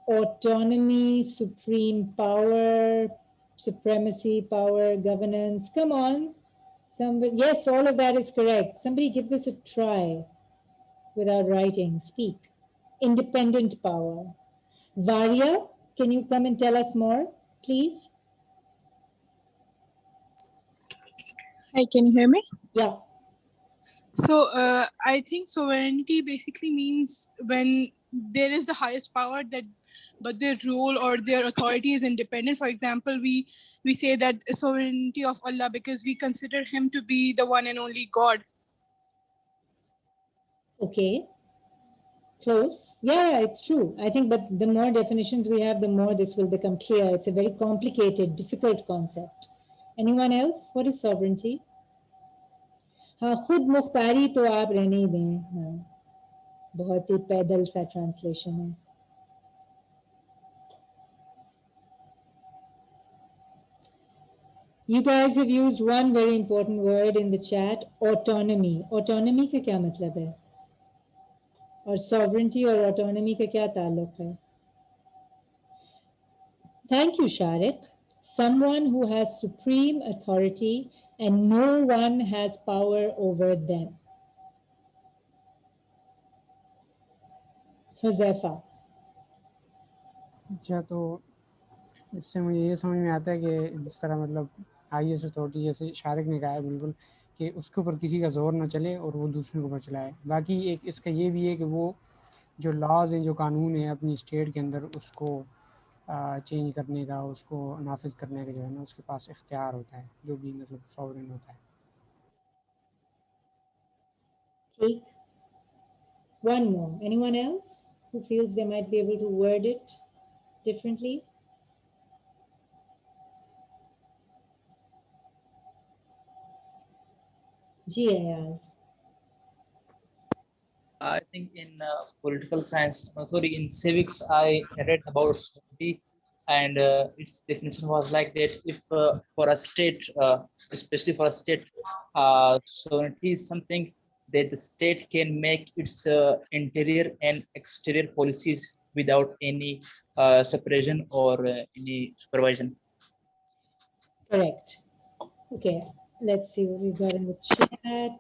Autonomy, supreme power, supremacy, power, governance. Come on. Somebody, yes, all of that is correct. Somebody give this a try without writing. Speak. Independent power. Varya, can you come and tell us more, please? Hi, can you hear me? Yeah. So I think sovereignty basically means when there is the highest power but their rule or their authority is independent. For example, we say that sovereignty of Allah because we consider him to be the one and only God. Okay. Close. Yeah, it's true. I think, but the more definitions we have, the more this will become clear. It's a very complicated, difficult concept. Anyone else? What is sovereignty? हाँ, खुद मुख्तारी तो आप रहने ही दें. हाँ, बहुत ही पैदल सा ट्रांसलेशन है. You guys have used one very important word in the chat, autonomy. Autonomy का क्या मतलब है? और sovereignty और autonomy का क्या ताल्लुक है? Thank you, Sharik. Someone who has supreme authority and no one has power over them. Huzaifa. अच्छा, तो इससे मुझे ये समझ में आता है कि जिस तरह मतलब हाईएस्ट अथॉरिटी जैसे शारिक ने कहा है बिल्कुल कि उसके ऊपर किसी का जोर ना चले और वो दूसरे के ऊपर चलाए. बाकी एक इसका ये भी है कि वो जो लॉज हैं, जो कानून है अपनी स्टेट के अंदर, उसको चेंज करने का, उसको नाफिज करने का जो है ना, उसके पास इख्तियार होता है, जो भी मतलब सॉवरेन होता है. Take one more. Anyone else who feels they might be able to word it differently? Ji Ayaz. I think in political science, no, sorry, in civics, I read about sovereignty, and its definition was like that: if for a state, especially for a state, sovereignty is something that the state can make its interior and exterior policies without any separation or any supervision. Correct. Okay, let's see what we've got in the chat.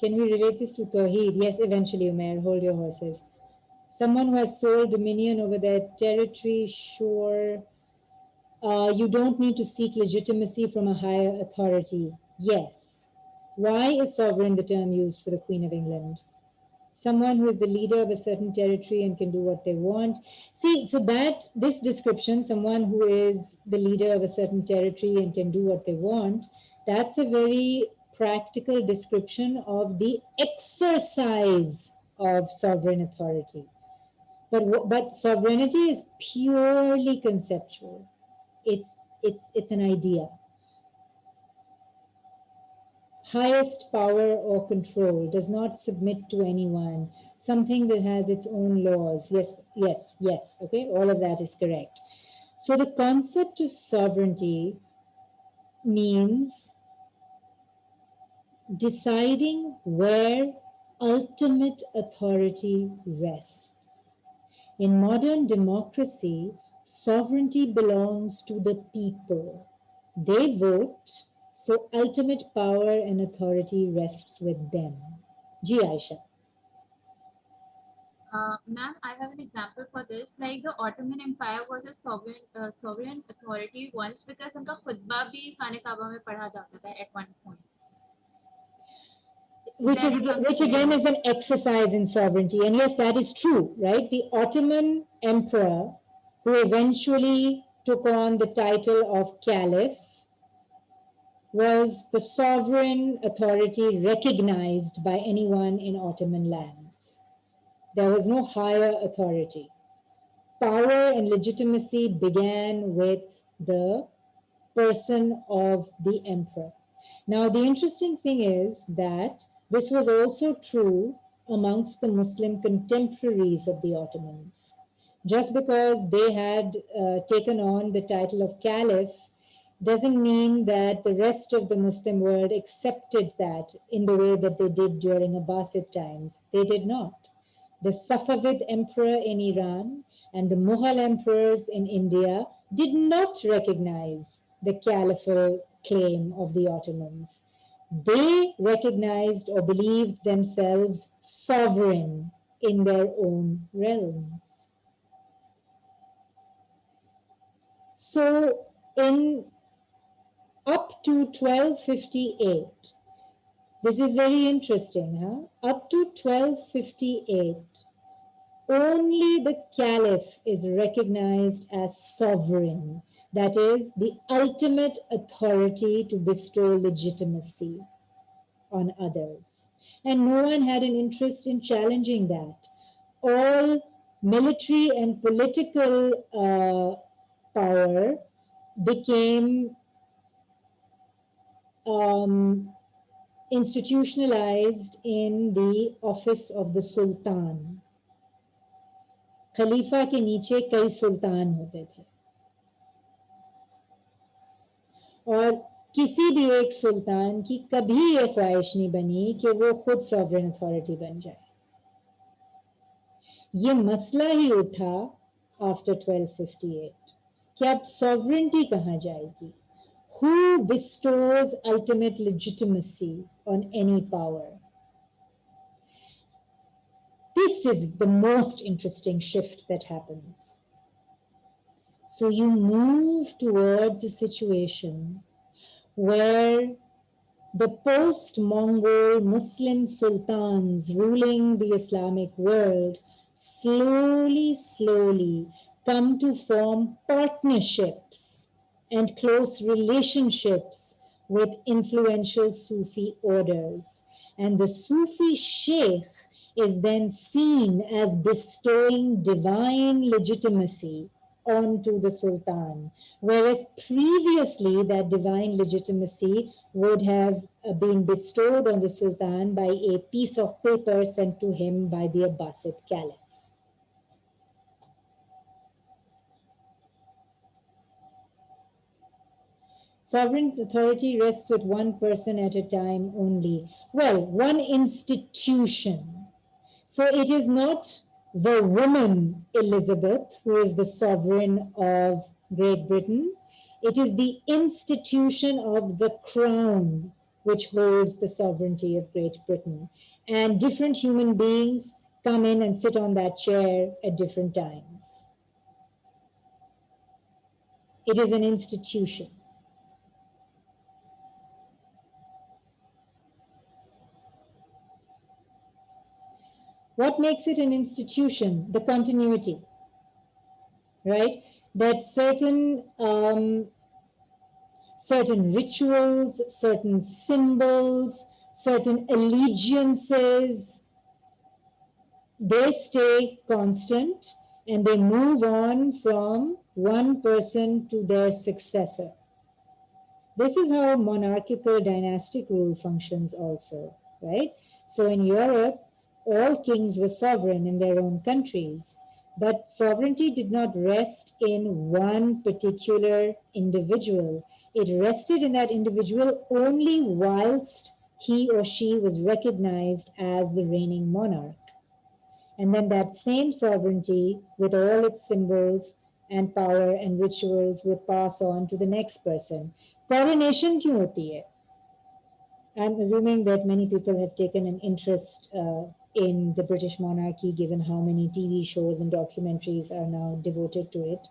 Can we relate this to Tawheed? Yes, eventually, Umair. Hold your horses. Someone who has sole dominion over their territory, sure. You don't need to seek legitimacy from a higher authority. Yes. Why is sovereign the term used for the Queen of England? Someone who is the leader of a certain territory and can do what they want. See, so that this description, someone who is the leader of a certain territory and can do what they want, that's a very practical description of the exercise of sovereign authority. But sovereignty is purely conceptual. It's an idea. Highest power or control, does not submit to anyone, something that has its own laws. Yes. Okay, all of that is correct. So the concept of sovereignty means deciding where ultimate authority rests. In modern democracy, sovereignty belongs to the people. They vote, so ultimate power and authority rests with them. Ji Aisha. Ma'am, I have an example for this. Like the Ottoman Empire was a sovereign authority once because उनका खुतबा भी खाने काबा में पढ़ा जाता था at one point. Which again is an exercise in sovereignty. And yes, that is true, right? The Ottoman emperor, who eventually took on the title of Caliph, was the sovereign authority recognized by anyone in Ottoman lands. There was no higher authority. Power and legitimacy began with the person of the emperor. Now, the interesting thing is that this was also true amongst the Muslim contemporaries of the Ottomans. Just because they had taken on the title of Caliph doesn't mean that the rest of the Muslim world accepted that in the way that they did during Abbasid times. They did not. The Safavid emperor in Iran and the Mughal emperors in India did not recognize the caliphal claim of the Ottomans. They recognized or believed themselves sovereign in their own realms. So in up to 1258, this is very interesting, huh? Up to 1258, only the caliph is recognized as sovereign. That is the ultimate authority to bestow legitimacy on others. And no one had an interest in challenging that. All military and political power became institutionalized in the office of the Sultan. खलीफा के नीचे कई सुल्तान होते थे और किसी भी एक सुल्तान की कभी ये ख्वाहिश नहीं बनी कि वो खुद सॉवरेन अथॉरिटी बन जाए. ये मसला ही उठा आफ्टर 1258 कि अब सॉवरेनिटी कहाँ जाएगी? Who bestows ultimate legitimacy on any power? This is the most interesting shift that happens. So you move towards a situation where the post-Mongol Muslim sultans ruling the Islamic world slowly come to form partnerships and close relationships with influential Sufi orders. And the Sufi sheikh is then seen as bestowing divine legitimacy onto the sultan, whereas previously that divine legitimacy would have being bestowed on the Sultan by a piece of paper sent to him by the Abbasid Caliph. Sovereign authority rests with one person at a time only. Well, one institution. So it is not the woman Elizabeth who is the sovereign of Great Britain. It is the institution of the crown which holds the sovereignty of Great Britain. And different human beings come in and sit on that chair at different times. It is an institution. What makes it an institution? The continuity, right? That certain rituals, certain symbols, certain allegiances, they stay constant and they move on from one person to their successor. This is how monarchical dynastic rule functions also, right? So in Europe, all kings were sovereign in their own countries, but sovereignty did not rest in one particular individual. It rested in that individual only whilst he or she was recognized as the reigning monarch. And then that same sovereignty, with all its symbols and power and rituals, would pass on to the next person. Coronation क्यों होती है? I'm assuming that many people have taken an interest in the British monarchy, given how many TV shows and documentaries are now devoted to it.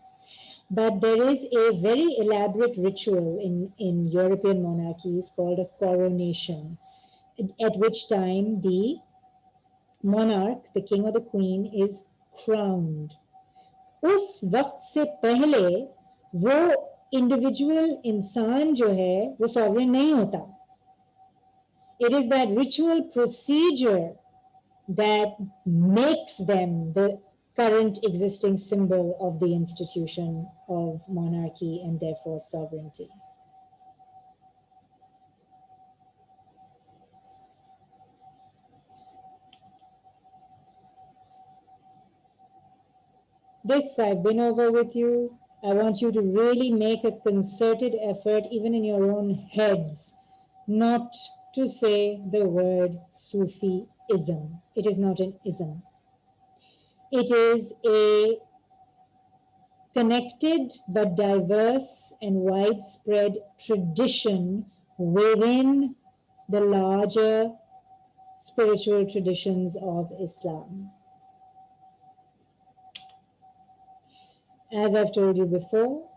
But there is a very elaborate ritual in European monarchies called a coronation, at which time the monarch, the king or the queen, is crowned. उस वक्त से पहले वो individual इंसान जो है वो sovereign नहीं होता. It is that ritual procedure that makes them the current existing symbol of the institution of monarchy and therefore sovereignty. This I've been over with you. I want you to really make a concerted effort, even in your own heads, not to say the word Sufism. It is not an ism. It is a connected but diverse and widespread tradition within the larger spiritual traditions of Islam. As I've told you before,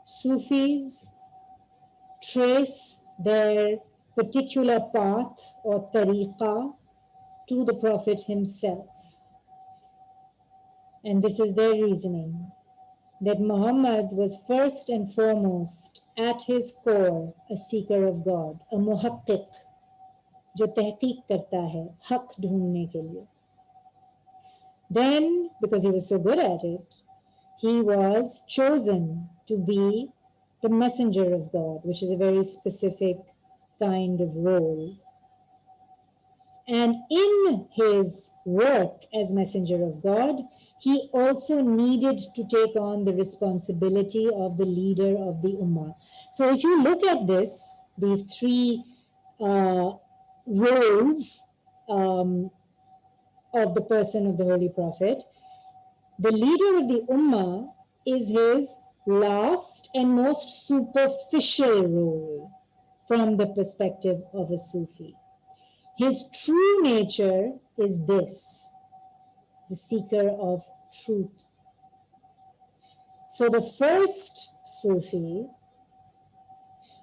Sufis trace their particular path or tariqah to the Prophet himself. And this is their reasoning, that Muhammad was first and foremost, at his core, a seeker of God, a muhaqqiq, जो तहकीक करता है हक ढूंढने के लिए. Then, because he was so good at it, he was chosen to be the messenger of God, which is a very specific kind of role. And in his work as messenger of God, he also needed to take on the responsibility of the leader of the Ummah. So if you look at this, these three roles of the person of the Holy Prophet, the leader of the Ummah is his last and most superficial role from the perspective of a Sufi. His true nature is this, the seeker of truth. So the first Sufi,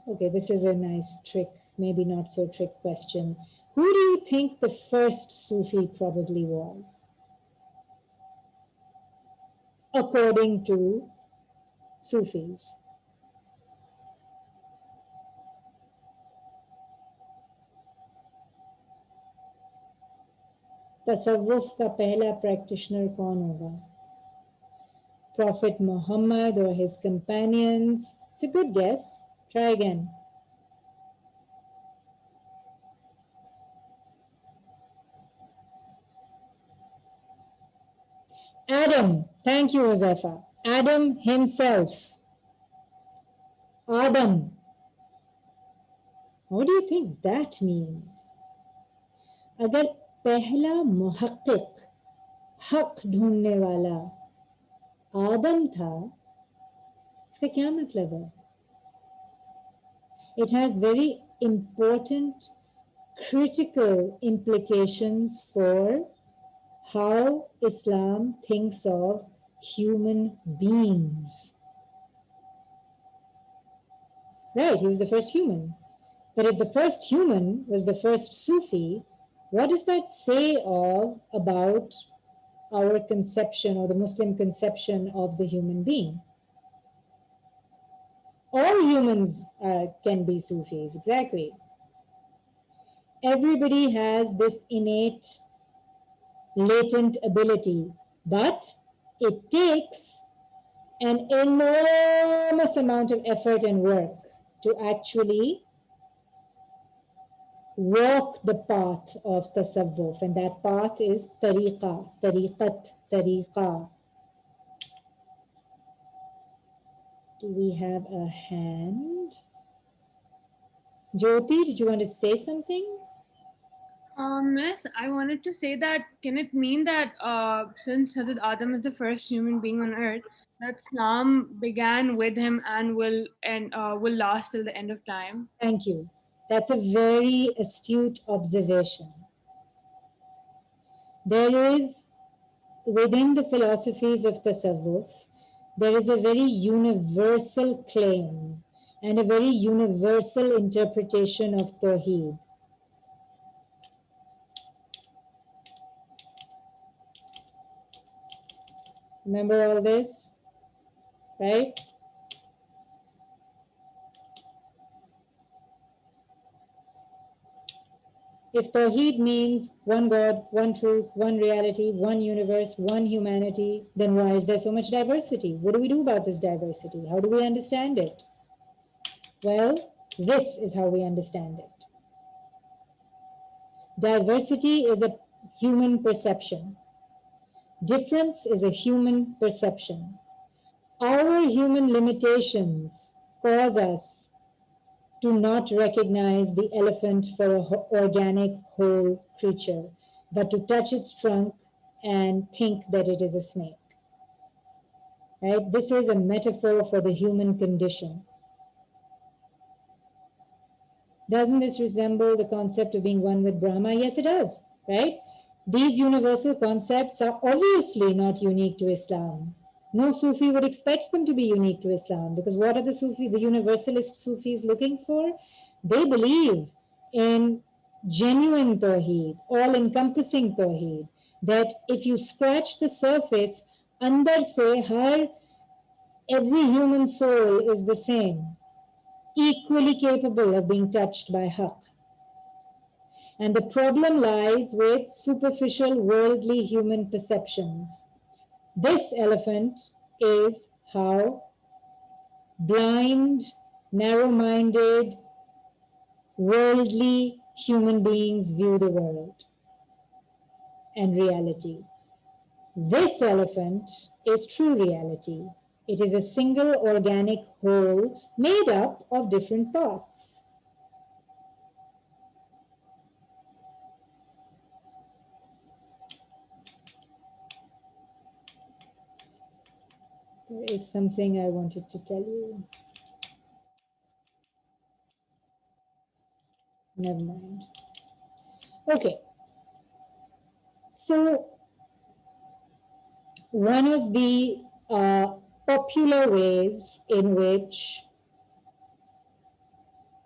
okay, this is a nice trick, maybe not so trick question. Who do you think the first Sufi probably was? According to Sufis. तसव्वुफ का पहला practitioner कौन होगा? Prophet Muhammad or his companions? It's a good guess. Try again. Adam, thank you, Josefa. Adam himself. Adam. What do you think that means? अगर पहला मुहक्किक हक ढूंढने वाला आदम था, इसका क्या मतलब है? It has very important critical implications for how Islam thinks of human beings. Right, he was the first human. But if the first human was the first Sufi, what does that say about our conception or the Muslim conception of the human being? All humans can be Sufis, exactly. Everybody has this innate, latent ability, but it takes an enormous amount of effort and work to actually walk the path of tasawwuf, and that path is tariqa, tariqat, tariqa. Do we have a hand? Jyoti, did you want to say something? Miss, I wanted to say that can it mean that since Hazrat Adam is the first human being on earth, that Islam began with him and will last till the end of time? Thank you. That's a very astute observation. There is, within the philosophies of tasawwuf, there is a very universal claim and a very universal interpretation of Tawheed. Remember all this, right? If Tawheed means one God, one truth, one reality, one universe, one humanity, then why is there so much diversity? What do we do about this diversity? How do we understand it? Well, this is how we understand it. Diversity is a human perception. Difference is a human perception. Our human limitations cause us to not recognize the elephant for an organic whole creature, but to touch its trunk and think that it is a snake. Right? This is a metaphor for the human condition. Doesn't this resemble the concept of being one with Brahma? Yes, it does, right? These universal concepts are obviously not unique to Islam. No Sufi would expect them to be unique to Islam, because what are the universalist Sufis looking for? They believe in genuine Tawheed, all-encompassing Tawheed, that if you scratch the surface, andar se har, every human soul is the same, equally capable of being touched by Haqq. And the problem lies with superficial worldly human perceptions. This elephant is how blind, narrow-minded, worldly human beings view the world and reality. This elephant is true reality. It is a single organic whole made up of different parts. There is something I wanted to tell you. Never mind. Okay. So one of the popular ways in which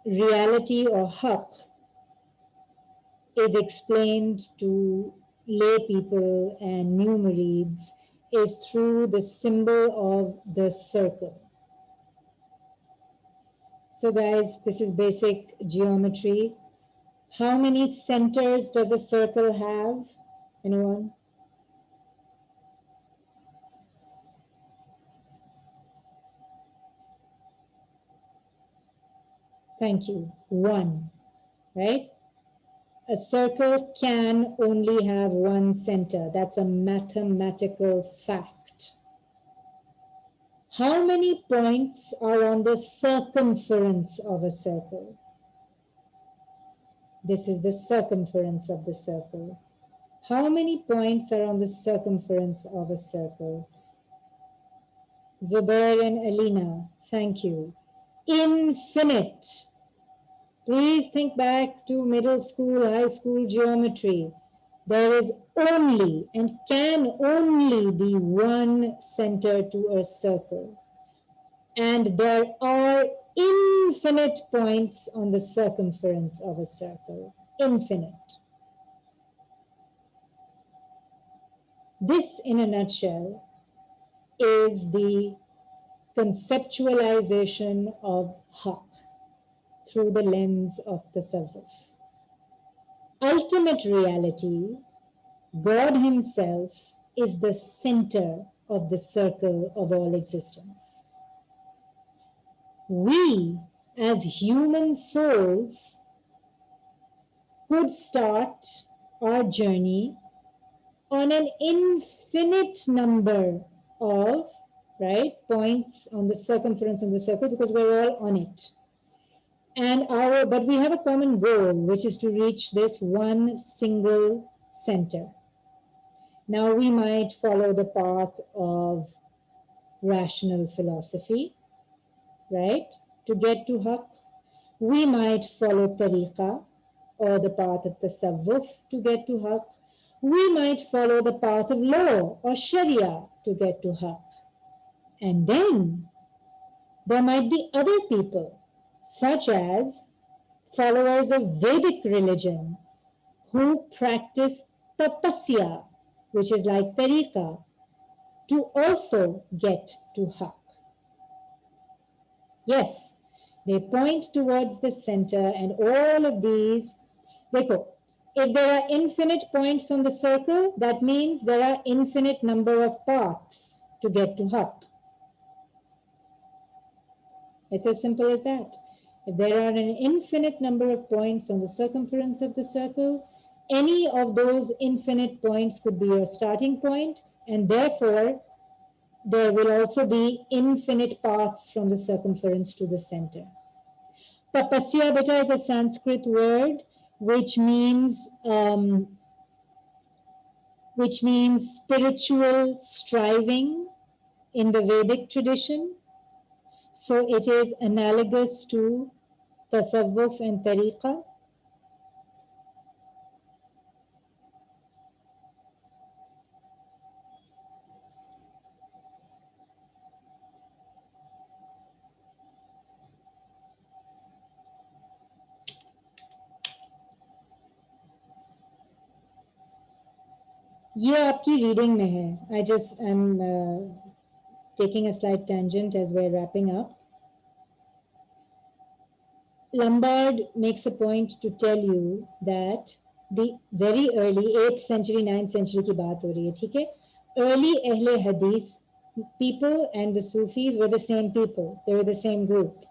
reality or haqq is explained to lay people and new murids is through the symbol of the circle. So guys, this is basic geometry. How many centers does a circle have? Anyone? Thank you. One, right? A circle can only have one center. That's a mathematical fact. How many points are on the circumference of a circle? This is the circumference of the circle. How many points are on the circumference of a circle? Zubair and Alina, thank you. Infinite. Please think back to middle school, high school geometry. There is only and can only be one center to a circle. And there are infinite points on the circumference of a circle. Infinite. This, in a nutshell, is the conceptualization of Haqq through the lens of tasawwuf. Ultimate reality, God Himself, is the center of the circle of all existence. We, as human souls, could start our journey on an infinite number of points on the circumference of the circle, because we're all on it. But we have a common goal, which is to reach this one single center. Now we might follow the path of rational philosophy, right, to get to Haqq. We might follow tariqa, or the path of tasawwuf, to get to Haqq. We might follow the path of law or sharia to get to Haqq. And then there might be other people, such as followers of Vedic religion, who practice tapasya, which is like tariqa, to also get to Haqq. Yes, they point towards the center, and all of these, if there are infinite points on the circle, that means there are infinite number of paths to get to Haqq. It's as simple as that. If there are an infinite number of points on the circumference of the circle, any of those infinite points could be your starting point, and therefore there will also be infinite paths from the circumference to the center. Tapasya, beta, is a Sanskrit word which means spiritual striving in the Vedic tradition. So it is analogous to tasawwuf and tariqa. ये आपकी reading में है. I just am taking a slight tangent as we're wrapping up. Lombard makes a point to tell you that the very early 8th century, 9th century की बात हो रही है, ठीक है? Early Ahle Hadith people and the Sufis were the same people. They were the same group,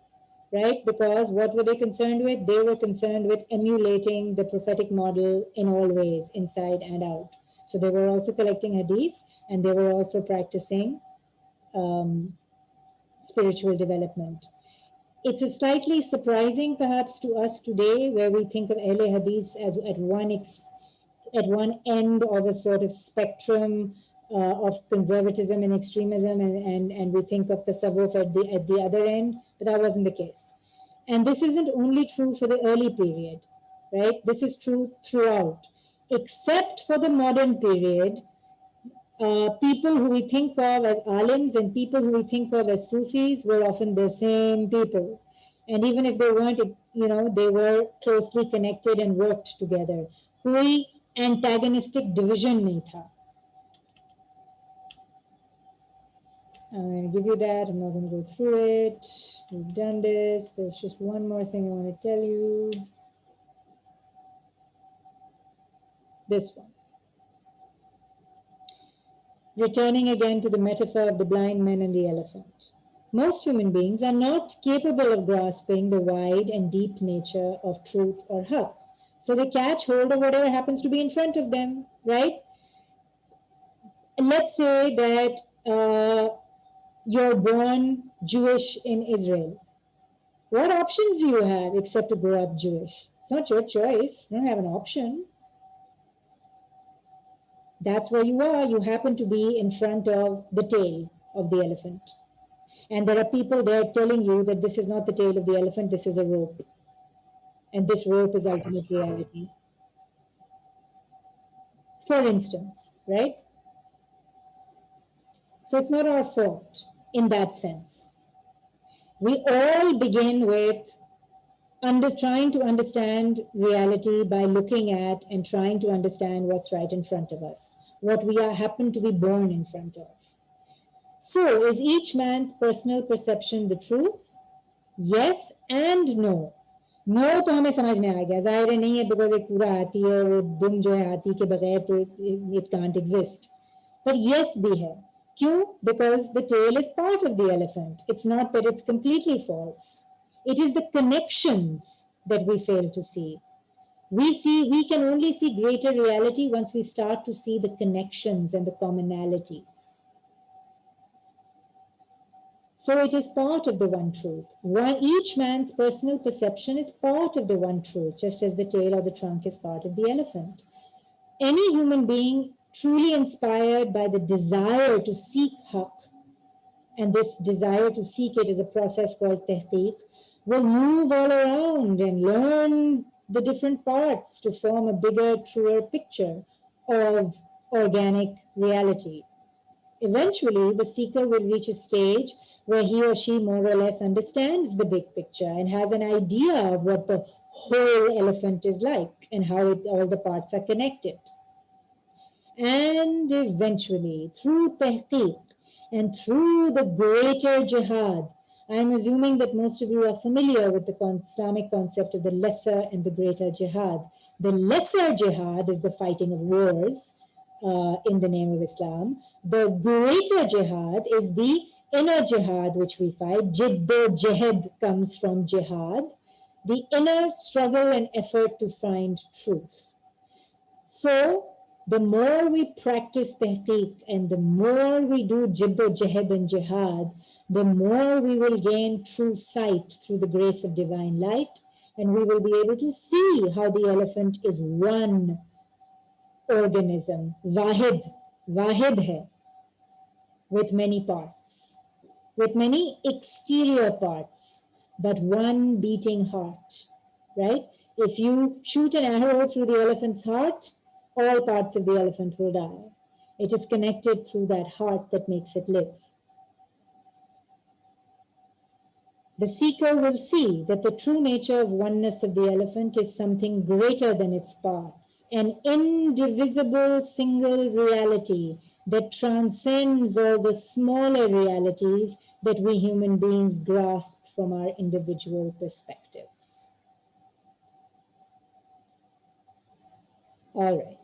right? Because what were they concerned with? They were concerned with emulating the prophetic model in all ways, inside and out. So they were also collecting hadiths, and they were also practicing spiritual development. It's a slightly surprising, perhaps, to us today, where we think of Ahle Hadith as at one end of a sort of spectrum of conservatism and extremism, and we think of tasawwuf at the other end, but that wasn't the case. And this isn't only true for the early period, right? This is true throughout, except for the modern period. People who we think of as alims and people who we think of as Sufis were often the same people. And even if they weren't, they were closely connected and worked together. Koi antagonistic division nahi tha. I'm going to give you that. I'm not going to go through it. We've done this. There's just one more thing I want to tell you. This one. Returning again to the metaphor of the blind man and the elephant. Most human beings are not capable of grasping the wide and deep nature of truth or Haqq. So they catch hold of whatever happens to be in front of them, right? Let's say that you're born Jewish in Israel. What options do you have except to grow up Jewish? It's not your choice. You don't have an option. That's where you are. You happen to be in front of the tail of the elephant. And there are people there telling you that this is not the tail of the elephant, this is a rope. And this rope is ultimate reality. For instance, right? So it's not our fault in that sense. We all begin with trying to understand reality by looking at and trying to understand what's right in front of us, what we happen to be born in front of. So is each man's personal perception the truth? Yes and no. No तो हमें समझ में आ गया, जाहिर है नहीं है because एक पूरा हाथी है, वो दुम जो है हाथी के बगैर तो it can't exist. But yes भी है. क्यों? Because the tail is part of the elephant. It's not that it's completely false. It is the connections that we fail to see. We can only see greater reality once we start to see the connections and the commonalities. So it is part of the one truth. Each man's personal perception is part of the one truth, just as the tail or the trunk is part of the elephant. Any human being truly inspired by the desire to seek haqq, and this desire to seek it is a process called tahqiq, will move all around and learn the different parts to form a bigger, truer picture of organic reality. Eventually, the seeker will reach a stage where he or she more or less understands the big picture and has an idea of what the whole elephant is like and how all the parts are connected. And eventually, through tahqiq and through the greater jihad, I'm assuming that most of you are familiar with the Islamic concept of the lesser and the greater jihad. The lesser jihad is the fighting of wars in the name of Islam. The greater jihad is the inner jihad which we fight. Jid-o-jehad comes from jihad, the inner struggle and effort to find truth. So the more we practice tahqiq and the more we do jid-o-jehad and jihad, the more we will gain true sight through the grace of divine light, and we will be able to see how the elephant is one organism, wahid hai, with many parts, with many exterior parts, but one beating heart, right? If you shoot an arrow through the elephant's heart, all parts of the elephant will die. It is connected through that heart that makes it live. The seeker will see that the true nature of oneness of the elephant is something greater than its parts, an indivisible single reality that transcends all the smaller realities that we human beings grasp from our individual perspectives. All right.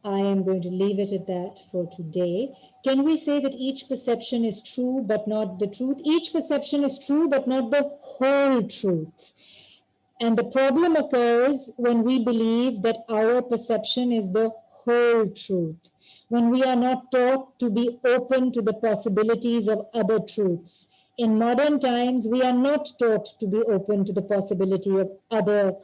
I am going to leave it at that for today. Can we say that each perception is true but not the truth? Each perception is true but not the whole truth. And the problem occurs when we believe that our perception is the whole truth, when we are not taught to be open to the possibilities of other truths. In modern times, we are not taught to be open to the possibility of other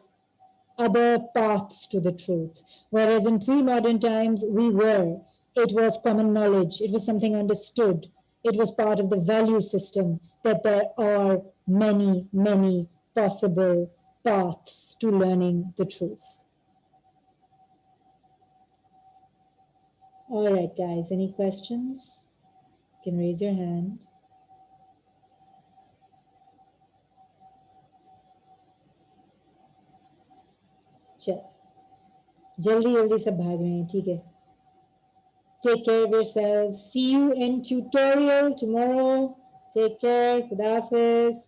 paths to the truth. Whereas in pre-modern times, we were. It was common knowledge. It was something understood. It was part of the value system that there are many, many possible paths to learning the truth. All right, guys, any questions? You can raise your hand. जल्दी जल्दी सब भाग रहे हैं, ठीक है. Take care of yourselves. See you in tutorial tomorrow. Take care. Khuda Hafiz.